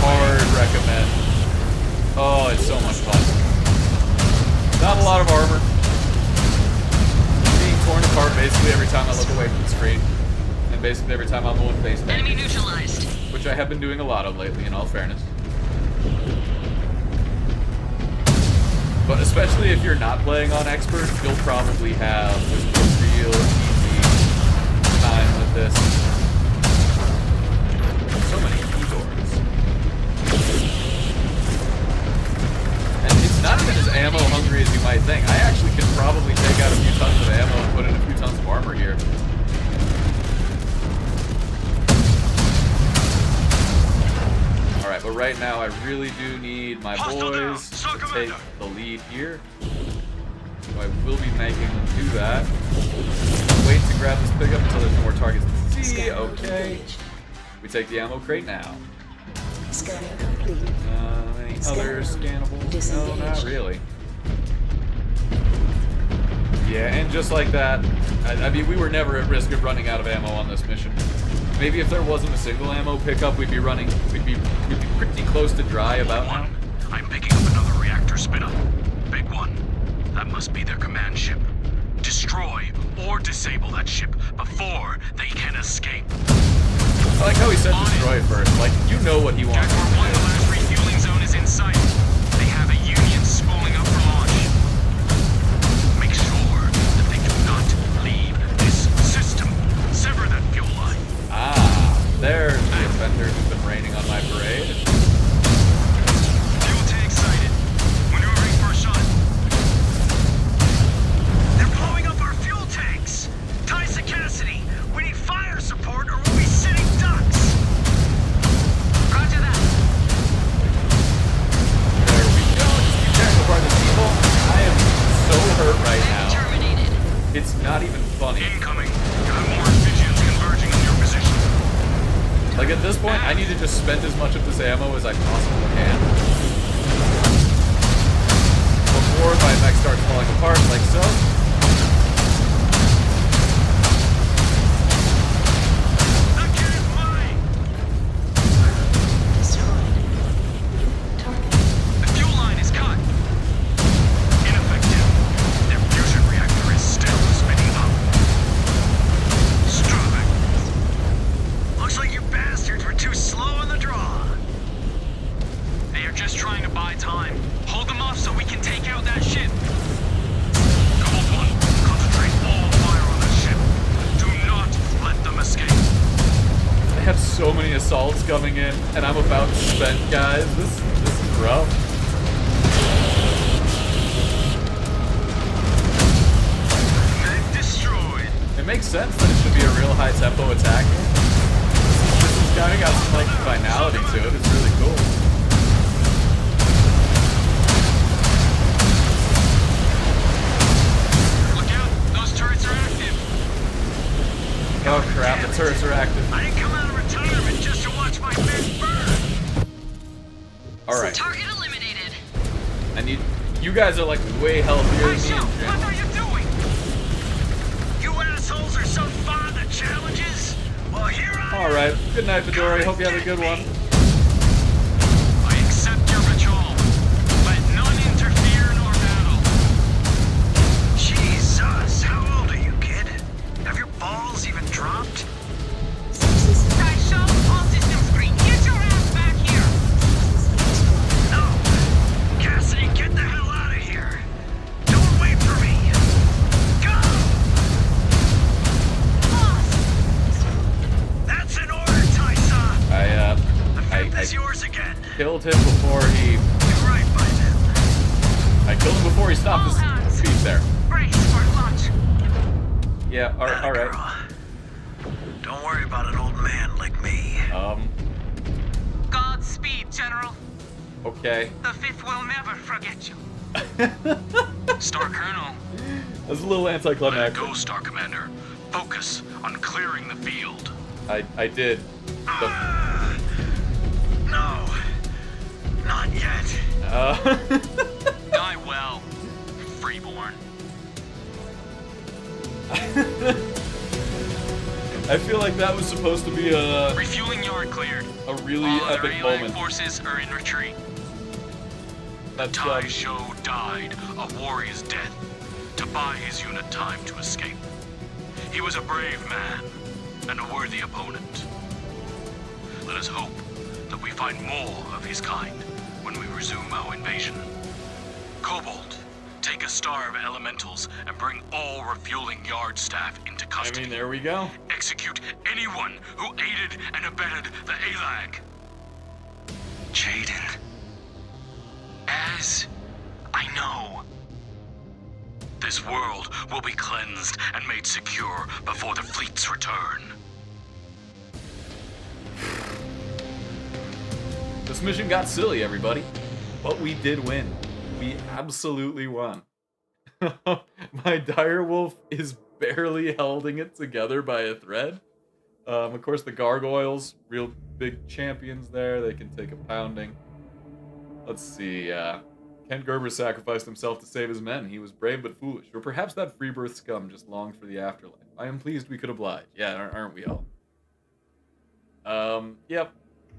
hard recommend. Oh, it's so much fun. Not a lot of armor. Being torn apart basically every time I look away from the screen. And basically every time I'm going face down. Enemy neutralized. Which I have been doing a lot of lately, in all fairness. But especially if you're not playing on expert, you'll probably have just a real easy time with this. So many keyboards. And it's not even as ammo hungry as you might think. I actually can probably take out a few tons of ammo and put in a few tons of armor here. Alright, but right now I really do need my boys to take the lead here. So I will be making them do that. Wait to grab this pickup until there's more targets to see. Okay. We take the ammo crate now. Scanning complete. Any other scannables? No, not really. Yeah, and just like that, I mean, we were never at risk of running out of ammo on this mission. Maybe if there wasn't a single ammo pickup, we'd be pretty close to dry about now. I'm picking up another reactor spin-up. Big one. That must be their command ship. Destroy or disable that ship before they can escape. I like how he said destroy first. Like, you know what he wants Jaguar 1, the to last refueling zone is in sight. They have a Union spooling up for launch. Make sure that they do not leave this system. Sever that fuel line. do. Ah, there's the offender who's been raining on my parade. Fuel tank sighted. Maneuvering for a shot. They're blowing up our fuel tanks. Tysa Cassidy, we need fire support or we'll be sitting ducks. Roger that. There we go. Just keep tearing apart the people. I am so hurt right now. Terminated. It's not even funny. Incoming. You have more visions converging on your position. Like, at this point, I need to just spend as much of this ammo as I possibly can. Before my mech starts falling apart, like so. That kid is mine. Destroyed. Target. The fuel line is cut. Ineffective. Their fusion reactor is still spinning up. Struck. Looks like you bastards were too slow on the draw. They are just trying to buy time. Hold them off so we can take out that ship. Cobalt 1, concentrate all fire on that ship. Do not let them escape. I have so many assaults coming in, and I'm about spent, guys. This is rough. Mech destroyed. It makes sense that it should be a real high tempo attack. This has kind of got some like finality to it. It's really cool. Look out, those turrets are active. Oh crap, the turrets are active. I didn't come out of retirement just to watch my men burn. Alright. Target eliminated. I need... You guys are like way healthier than me Taisho, in what general. are you doing? You assholes are so fond of challenges. Well, here I am. Alright. Good night, Midori. Hope you have a good one. I accept your patrol. Let none interfere nor battle. Jesus, how old are you, kid? Have your balls even dropped? Taisho, all systems green. Get your ass back here. No. Cassidy, get the hell out of here. Don't wait for me. Go! That's an order, Taisa. The fifth is yours again. Killed him before he... You're right by then. I killed him before he stopped All hands. his speech there. Brace for launch. Yeah, alright. Girl. Don't worry about an old man like me. Godspeed, General. Okay. The Fifth will never forget you. Star Colonel. That's a little Let it anticlimactic. go, Star Commander. Focus on clearing the field. I did. No. Not yet. Die well, freeborn. I feel like that was supposed to be a Refueling yard cleared. really All other epic allied moment. forces are in retreat. That's Taisho died a warrior's death to buy his unit time to escape. He was a brave man and a worthy opponent. Let us hope that we find more of his kind when we resume our invasion. Cobalt, take a star of elementals and bring all refueling yard staff into I custody. mean, there we go. Execute anyone who aided and abetted the ALAG. Jaden. As I know. This world will be cleansed and made secure before the fleet's return. This mission got silly, everybody. But we did win. We absolutely won. My direwolf is barely holding it together by a thread. Of course, the gargoyles, real big champions there. They can take a pounding. Let's see. Kent Gerber sacrificed himself to save his men. He was brave but foolish. Or perhaps that freebirth scum just longed for the afterlife. I am pleased we could oblige. Yeah, aren't we all? Yep.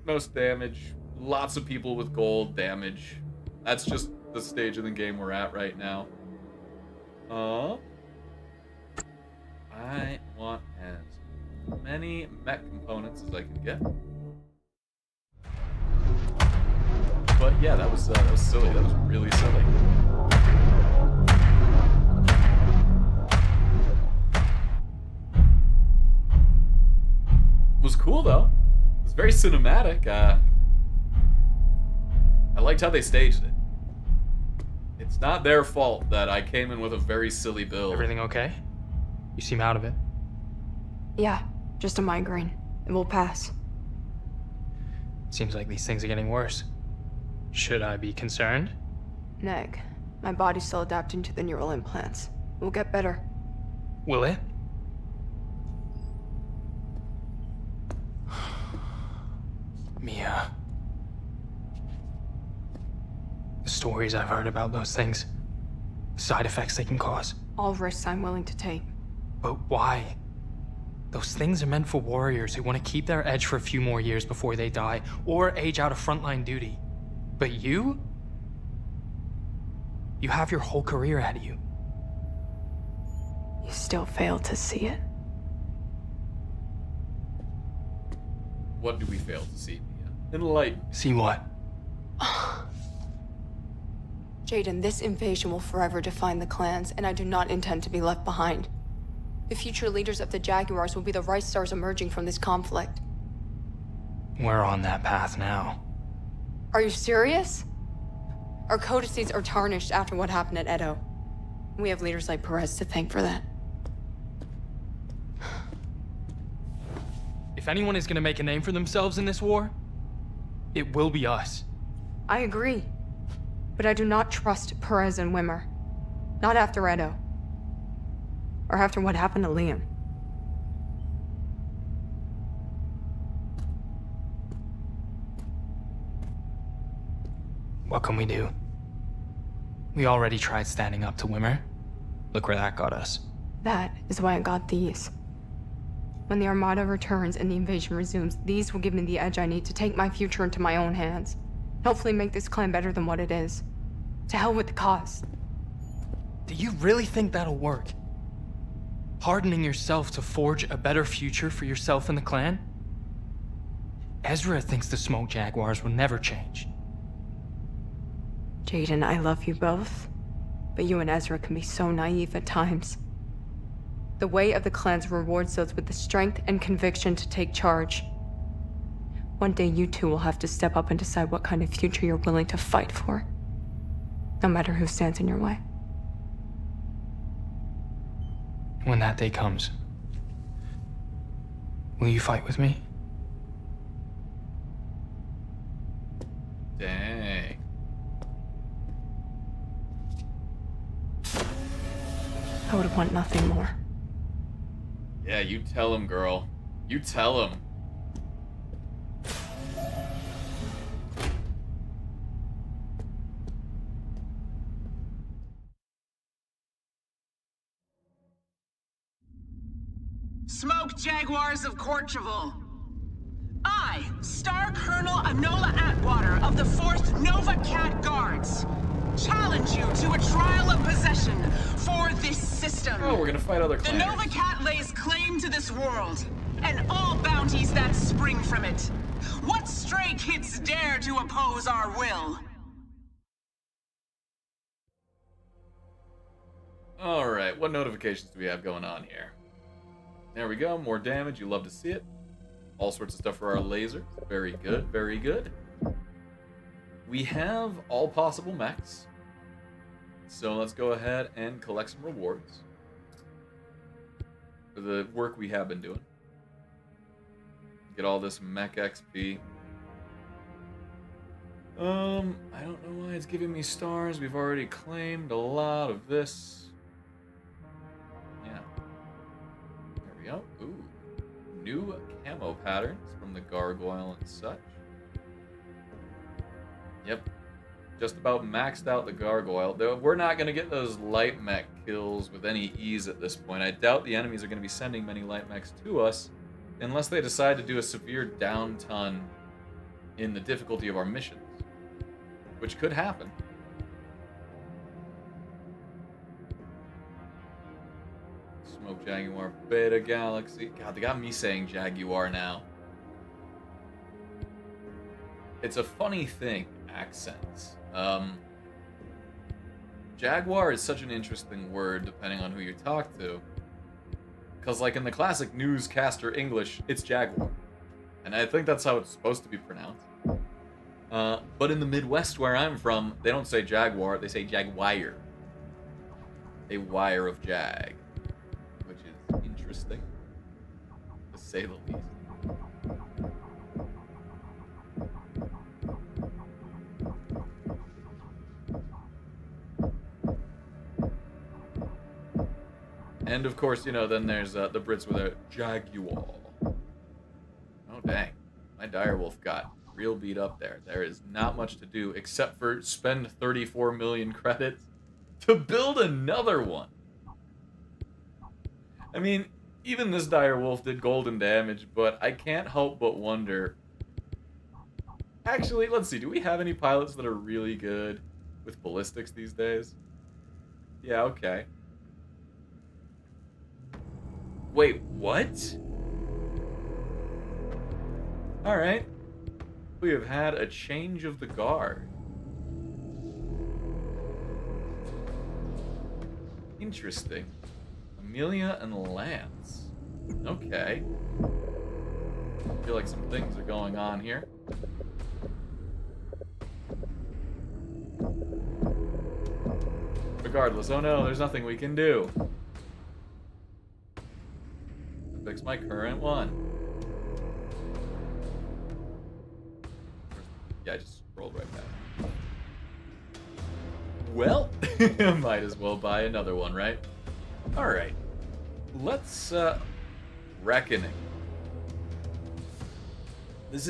Most damage. Lots of people with gold damage. That's just the stage of the game we're at right now. I want as many mech components as I can get. But yeah, that was silly. That was really silly. It was cool though. It was very cinematic. I liked how they staged it. It's not their fault that I came in with a very silly build. Everything okay? You seem out of it. Yeah, just a migraine. It will pass. Seems like these things are getting worse. Should I be concerned? Neg, my body's still adapting to the neural implants. We'll get better. Will it? Mia. The stories I've heard about those things. The side effects they can cause. All risks I'm willing to take. But why? Those things are meant for warriors who want to keep their edge for a few more years before they die, or age out of frontline duty. But you? You have your whole career ahead of you. You still fail to see it. What do we fail to see, Mia? Enlighten. See what? Jaden, this invasion will forever define the clans, and I do not intend to be left behind. The future leaders of the Jaguars will be the Rice Stars emerging from this conflict. We're on that path now. Are you serious? Our codices are tarnished after what happened at Edo. We have leaders like Perez to thank for that. If anyone is gonna make a name for themselves in this war, it will be us. I agree. But I do not trust Perez and Wimmer. Not after Edo. Or after what happened to Liam. What can we do? We already tried standing up to Wimmer. Look where that got us. That is why I got these. When the Armada returns and the invasion resumes, these will give me the edge I need to take my future into my own hands. Hopefully make this clan better than what it is. To hell with the cause. Do you really think that'll work? Hardening yourself to forge a better future for yourself and the clan? Ezra thinks the Smoke Jaguars will never change. Jaden, I love you both. But you and Ezra can be so naive at times. The way of the clans rewards those with the strength and conviction to take charge. One day you two will have to step up and decide what kind of future you're willing to fight for. No matter who stands in your way. When that day comes, will you fight with me? Dang. I would want nothing more. Yeah, you tell him, girl. You tell him. Smoke Jaguars of Corcheval. I, Star Colonel Anola Atwater of the 4th Nova Cat Guards, challenge you to a trial of possession for this system. Oh, we're gonna fight other The clans. Nova Cat lays claim to this world, and all bounties that spring from it. What stray kids dare to oppose our will? Alright, what notifications do we have going on here? There we go, more damage, you love to see it. All sorts of stuff for our lasers. Very good, very good. We have all possible mechs. So let's go ahead and collect some rewards for the work we have been doing. Get all this mech XP. I don't know why it's giving me stars. We've already claimed a lot of this. Yeah. There we go. Ooh. New camo patterns from the gargoyle and such. Yep. Just about maxed out the gargoyle. Though we're not going to get those light mech kills with any ease at this point. I doubt the enemies are going to be sending many light mechs to us unless they decide to do a severe down ton in the difficulty of our missions, which could happen. Smoke Jaguar, Beta Galaxy. God, they got me saying Jaguar now. It's a funny thing, accents. Jaguar is such an interesting word depending on who you talk to. Because, like, in the classic newscaster English, it's Jaguar. And I think that's how it's supposed to be pronounced. But in the Midwest where I'm from, they don't say Jaguar, they say Jaguar. A wire of Jag. Which is interesting, to say the least. And of course, you know, then there's the Brits with a Jaguar. Oh dang, my direwolf got real beat up there. There is not much to do except for spend 34 million credits to build another one. I mean, even this direwolf did golden damage, but I can't help but wonder. Actually, let's see, do we have any pilots that are really good with ballistics these days? Yeah, okay. Wait, what? Alright. We have had a change of the guard. Interesting. Amelia and Lance. Okay. I feel like some things are going on here. Regardless, oh no, there's nothing we can do. Fix my current one. Yeah, I just rolled right back. Well, might as well buy another one, right? Alright. Let's, Reckoning. This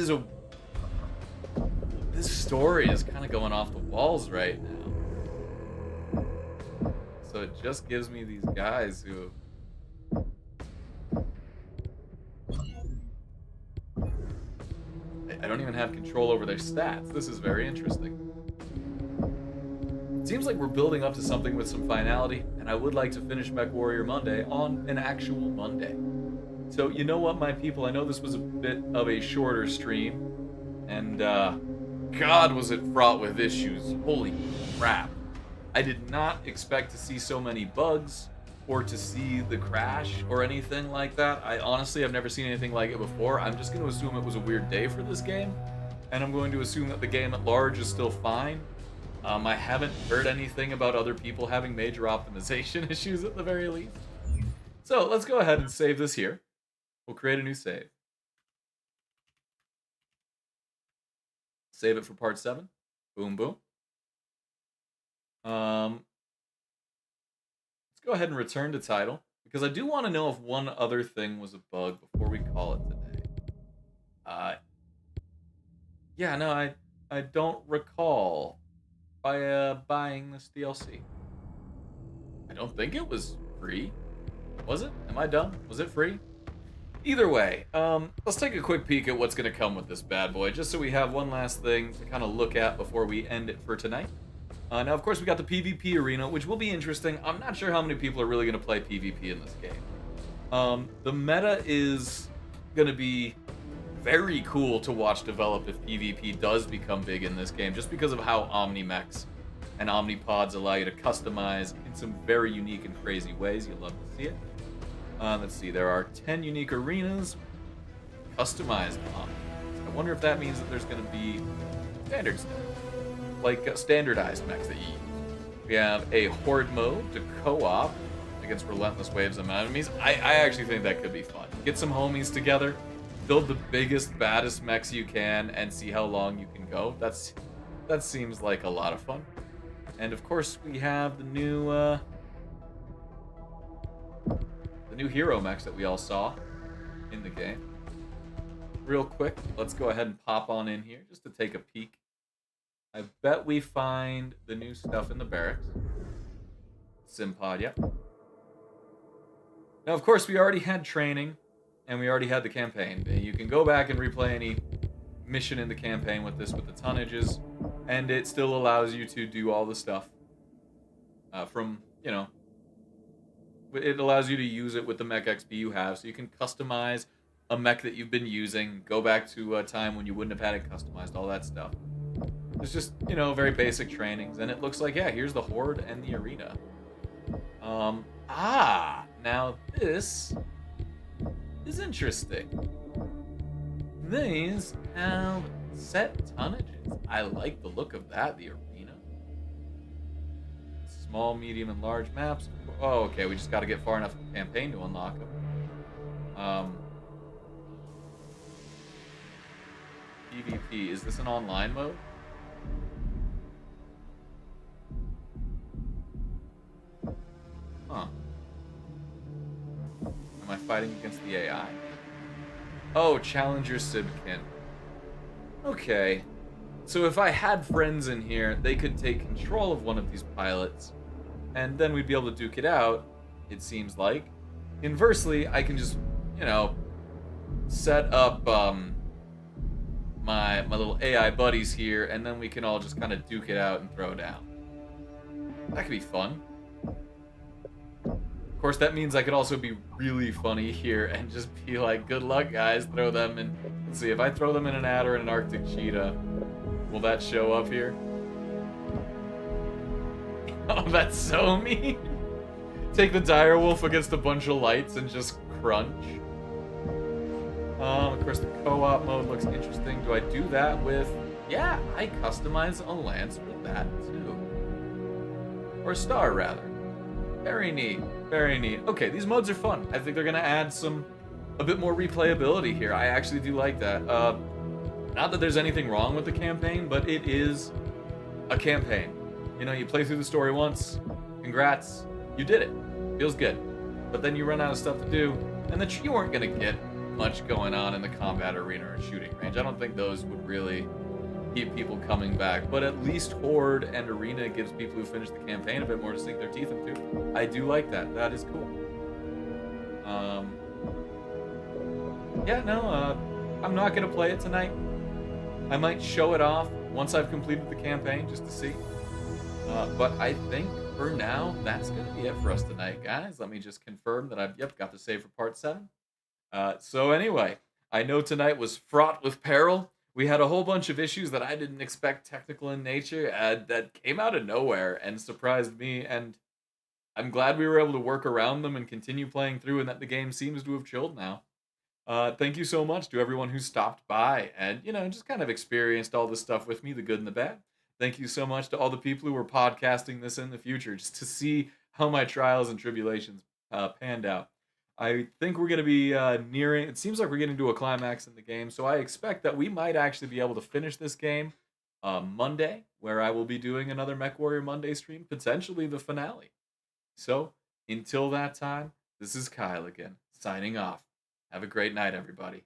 this story is kind of going off the walls right now. So it just gives me these guys who... I don't even have control over their stats. This is very interesting. It seems like we're building up to something with some finality, and I would like to finish MechWarrior Monday on an actual Monday. So, you know what, my people? I know this was a bit of a shorter stream, and, God, was it fraught with issues. Holy crap. I did not expect to see so many bugs, or to see the crash, or anything like that. I honestly have never seen anything like it before. I'm just going to assume it was a weird day for this game, and I'm going to assume that the game at large is still fine. I haven't heard anything about other people having major optimization issues at the very least. So let's go ahead and save this here. We'll create a new save. Save it for part 7. Boom, boom. Let's go ahead and return to title, because I do want to know if one other thing was a bug before we call it today. Yeah, no, I don't recall buying this DLC. I don't think it was free. Was it? Am I dumb? Was it free? Either way, let's take a quick peek at what's going to come with this bad boy, just so we have one last thing to kind of look at before we end it for tonight. Now, of course, we got the PvP arena, which will be interesting. I'm not sure how many people are really going to play PvP in this game. The meta is going to be very cool to watch develop if PvP does become big in this game, just because of how Omni-Mechs and Omnipods allow you to customize in some very unique and crazy ways. You'll love to see it. Let's see, there are 10 unique arenas customized Omni. I wonder if that means that there's going to be standard stuff, like standardized mechs that you use. We have a horde mode to co-op against relentless waves of enemies. I actually think that could be fun. Get some homies together, build the biggest, baddest mechs you can, and see how long you can go. That seems like a lot of fun. And of course, we have the new hero mechs that we all saw in the game. Real quick, let's go ahead and pop on in here just to take a peek. I bet we find the new stuff in the barracks. Simpod, yep. Now, of course, we already had training, and we already had the campaign. You can go back and replay any mission in the campaign with this, with the tonnages, and it still allows you to do all the stuff from, you know, it allows you to use it with the mech XP you have, so you can customize a mech that you've been using, go back to a time when you wouldn't have had it customized, all that stuff. It's just, you know, very basic trainings, and it looks like, yeah, here's the horde and the arena. Now this is interesting. These have set tonnages. I like the look of that, the arena. Small, medium, and large maps. Oh, okay, we just got to get far enough in the campaign to unlock them. PvP, is this an online mode? Huh. Am I fighting against the AI? Oh, Challenger Sibkin. Okay. So if I had friends in here, they could take control of one of these pilots, and then we'd be able to duke it out, it seems like. Inversely, I can just, you know, set up my little AI buddies here, and then we can all just kind of duke it out and throw down. That could be fun. Of course, that means I could also be really funny here and just be like, good luck, guys, throw them in. Let's see, if I throw them in an adder and an Arctic cheetah, will that show up here? Oh, that's so mean. Take the dire wolf against a bunch of lights and just crunch. Of course, the co-op mode looks interesting. Do I do that with... Yeah, I customize a lance with that, too. Or a star, rather. Very neat. Very neat. Okay, these modes are fun. I think they're going to add a bit more replayability here. I actually do like that. Not that there's anything wrong with the campaign, but it is a campaign. You know, you play through the story once. Congrats. You did it. Feels good. But then you run out of stuff to do, and then you weren't going to get much going on in the combat arena or shooting range. I don't think those would really keep people coming back. But at least Horde and Arena gives people who finish the campaign a bit more to sink their teeth into. I do like that. That is cool. Yeah, no, I'm not going to play it tonight. I might show it off once I've completed the campaign just to see. But I think for now, that's going to be it for us tonight, guys. Let me just confirm that I've, got the save for part 7. So anyway, I know tonight was fraught with peril. We had a whole bunch of issues that I didn't expect technical in nature that came out of nowhere and surprised me. And I'm glad we were able to work around them and continue playing through and that the game seems to have chilled now. Thank you so much to everyone who stopped by and, just kind of experienced all this stuff with me, the good and the bad. Thank you so much to all the people who are podcasting this in the future just to see how my trials and tribulations panned out. I think we're going to be nearing, it seems like we're getting to a climax in the game, so I expect that we might actually be able to finish this game Monday, where I will be doing another MechWarrior Monday stream, potentially the finale. So, until that time, this is Kyle again, signing off. Have a great night, everybody.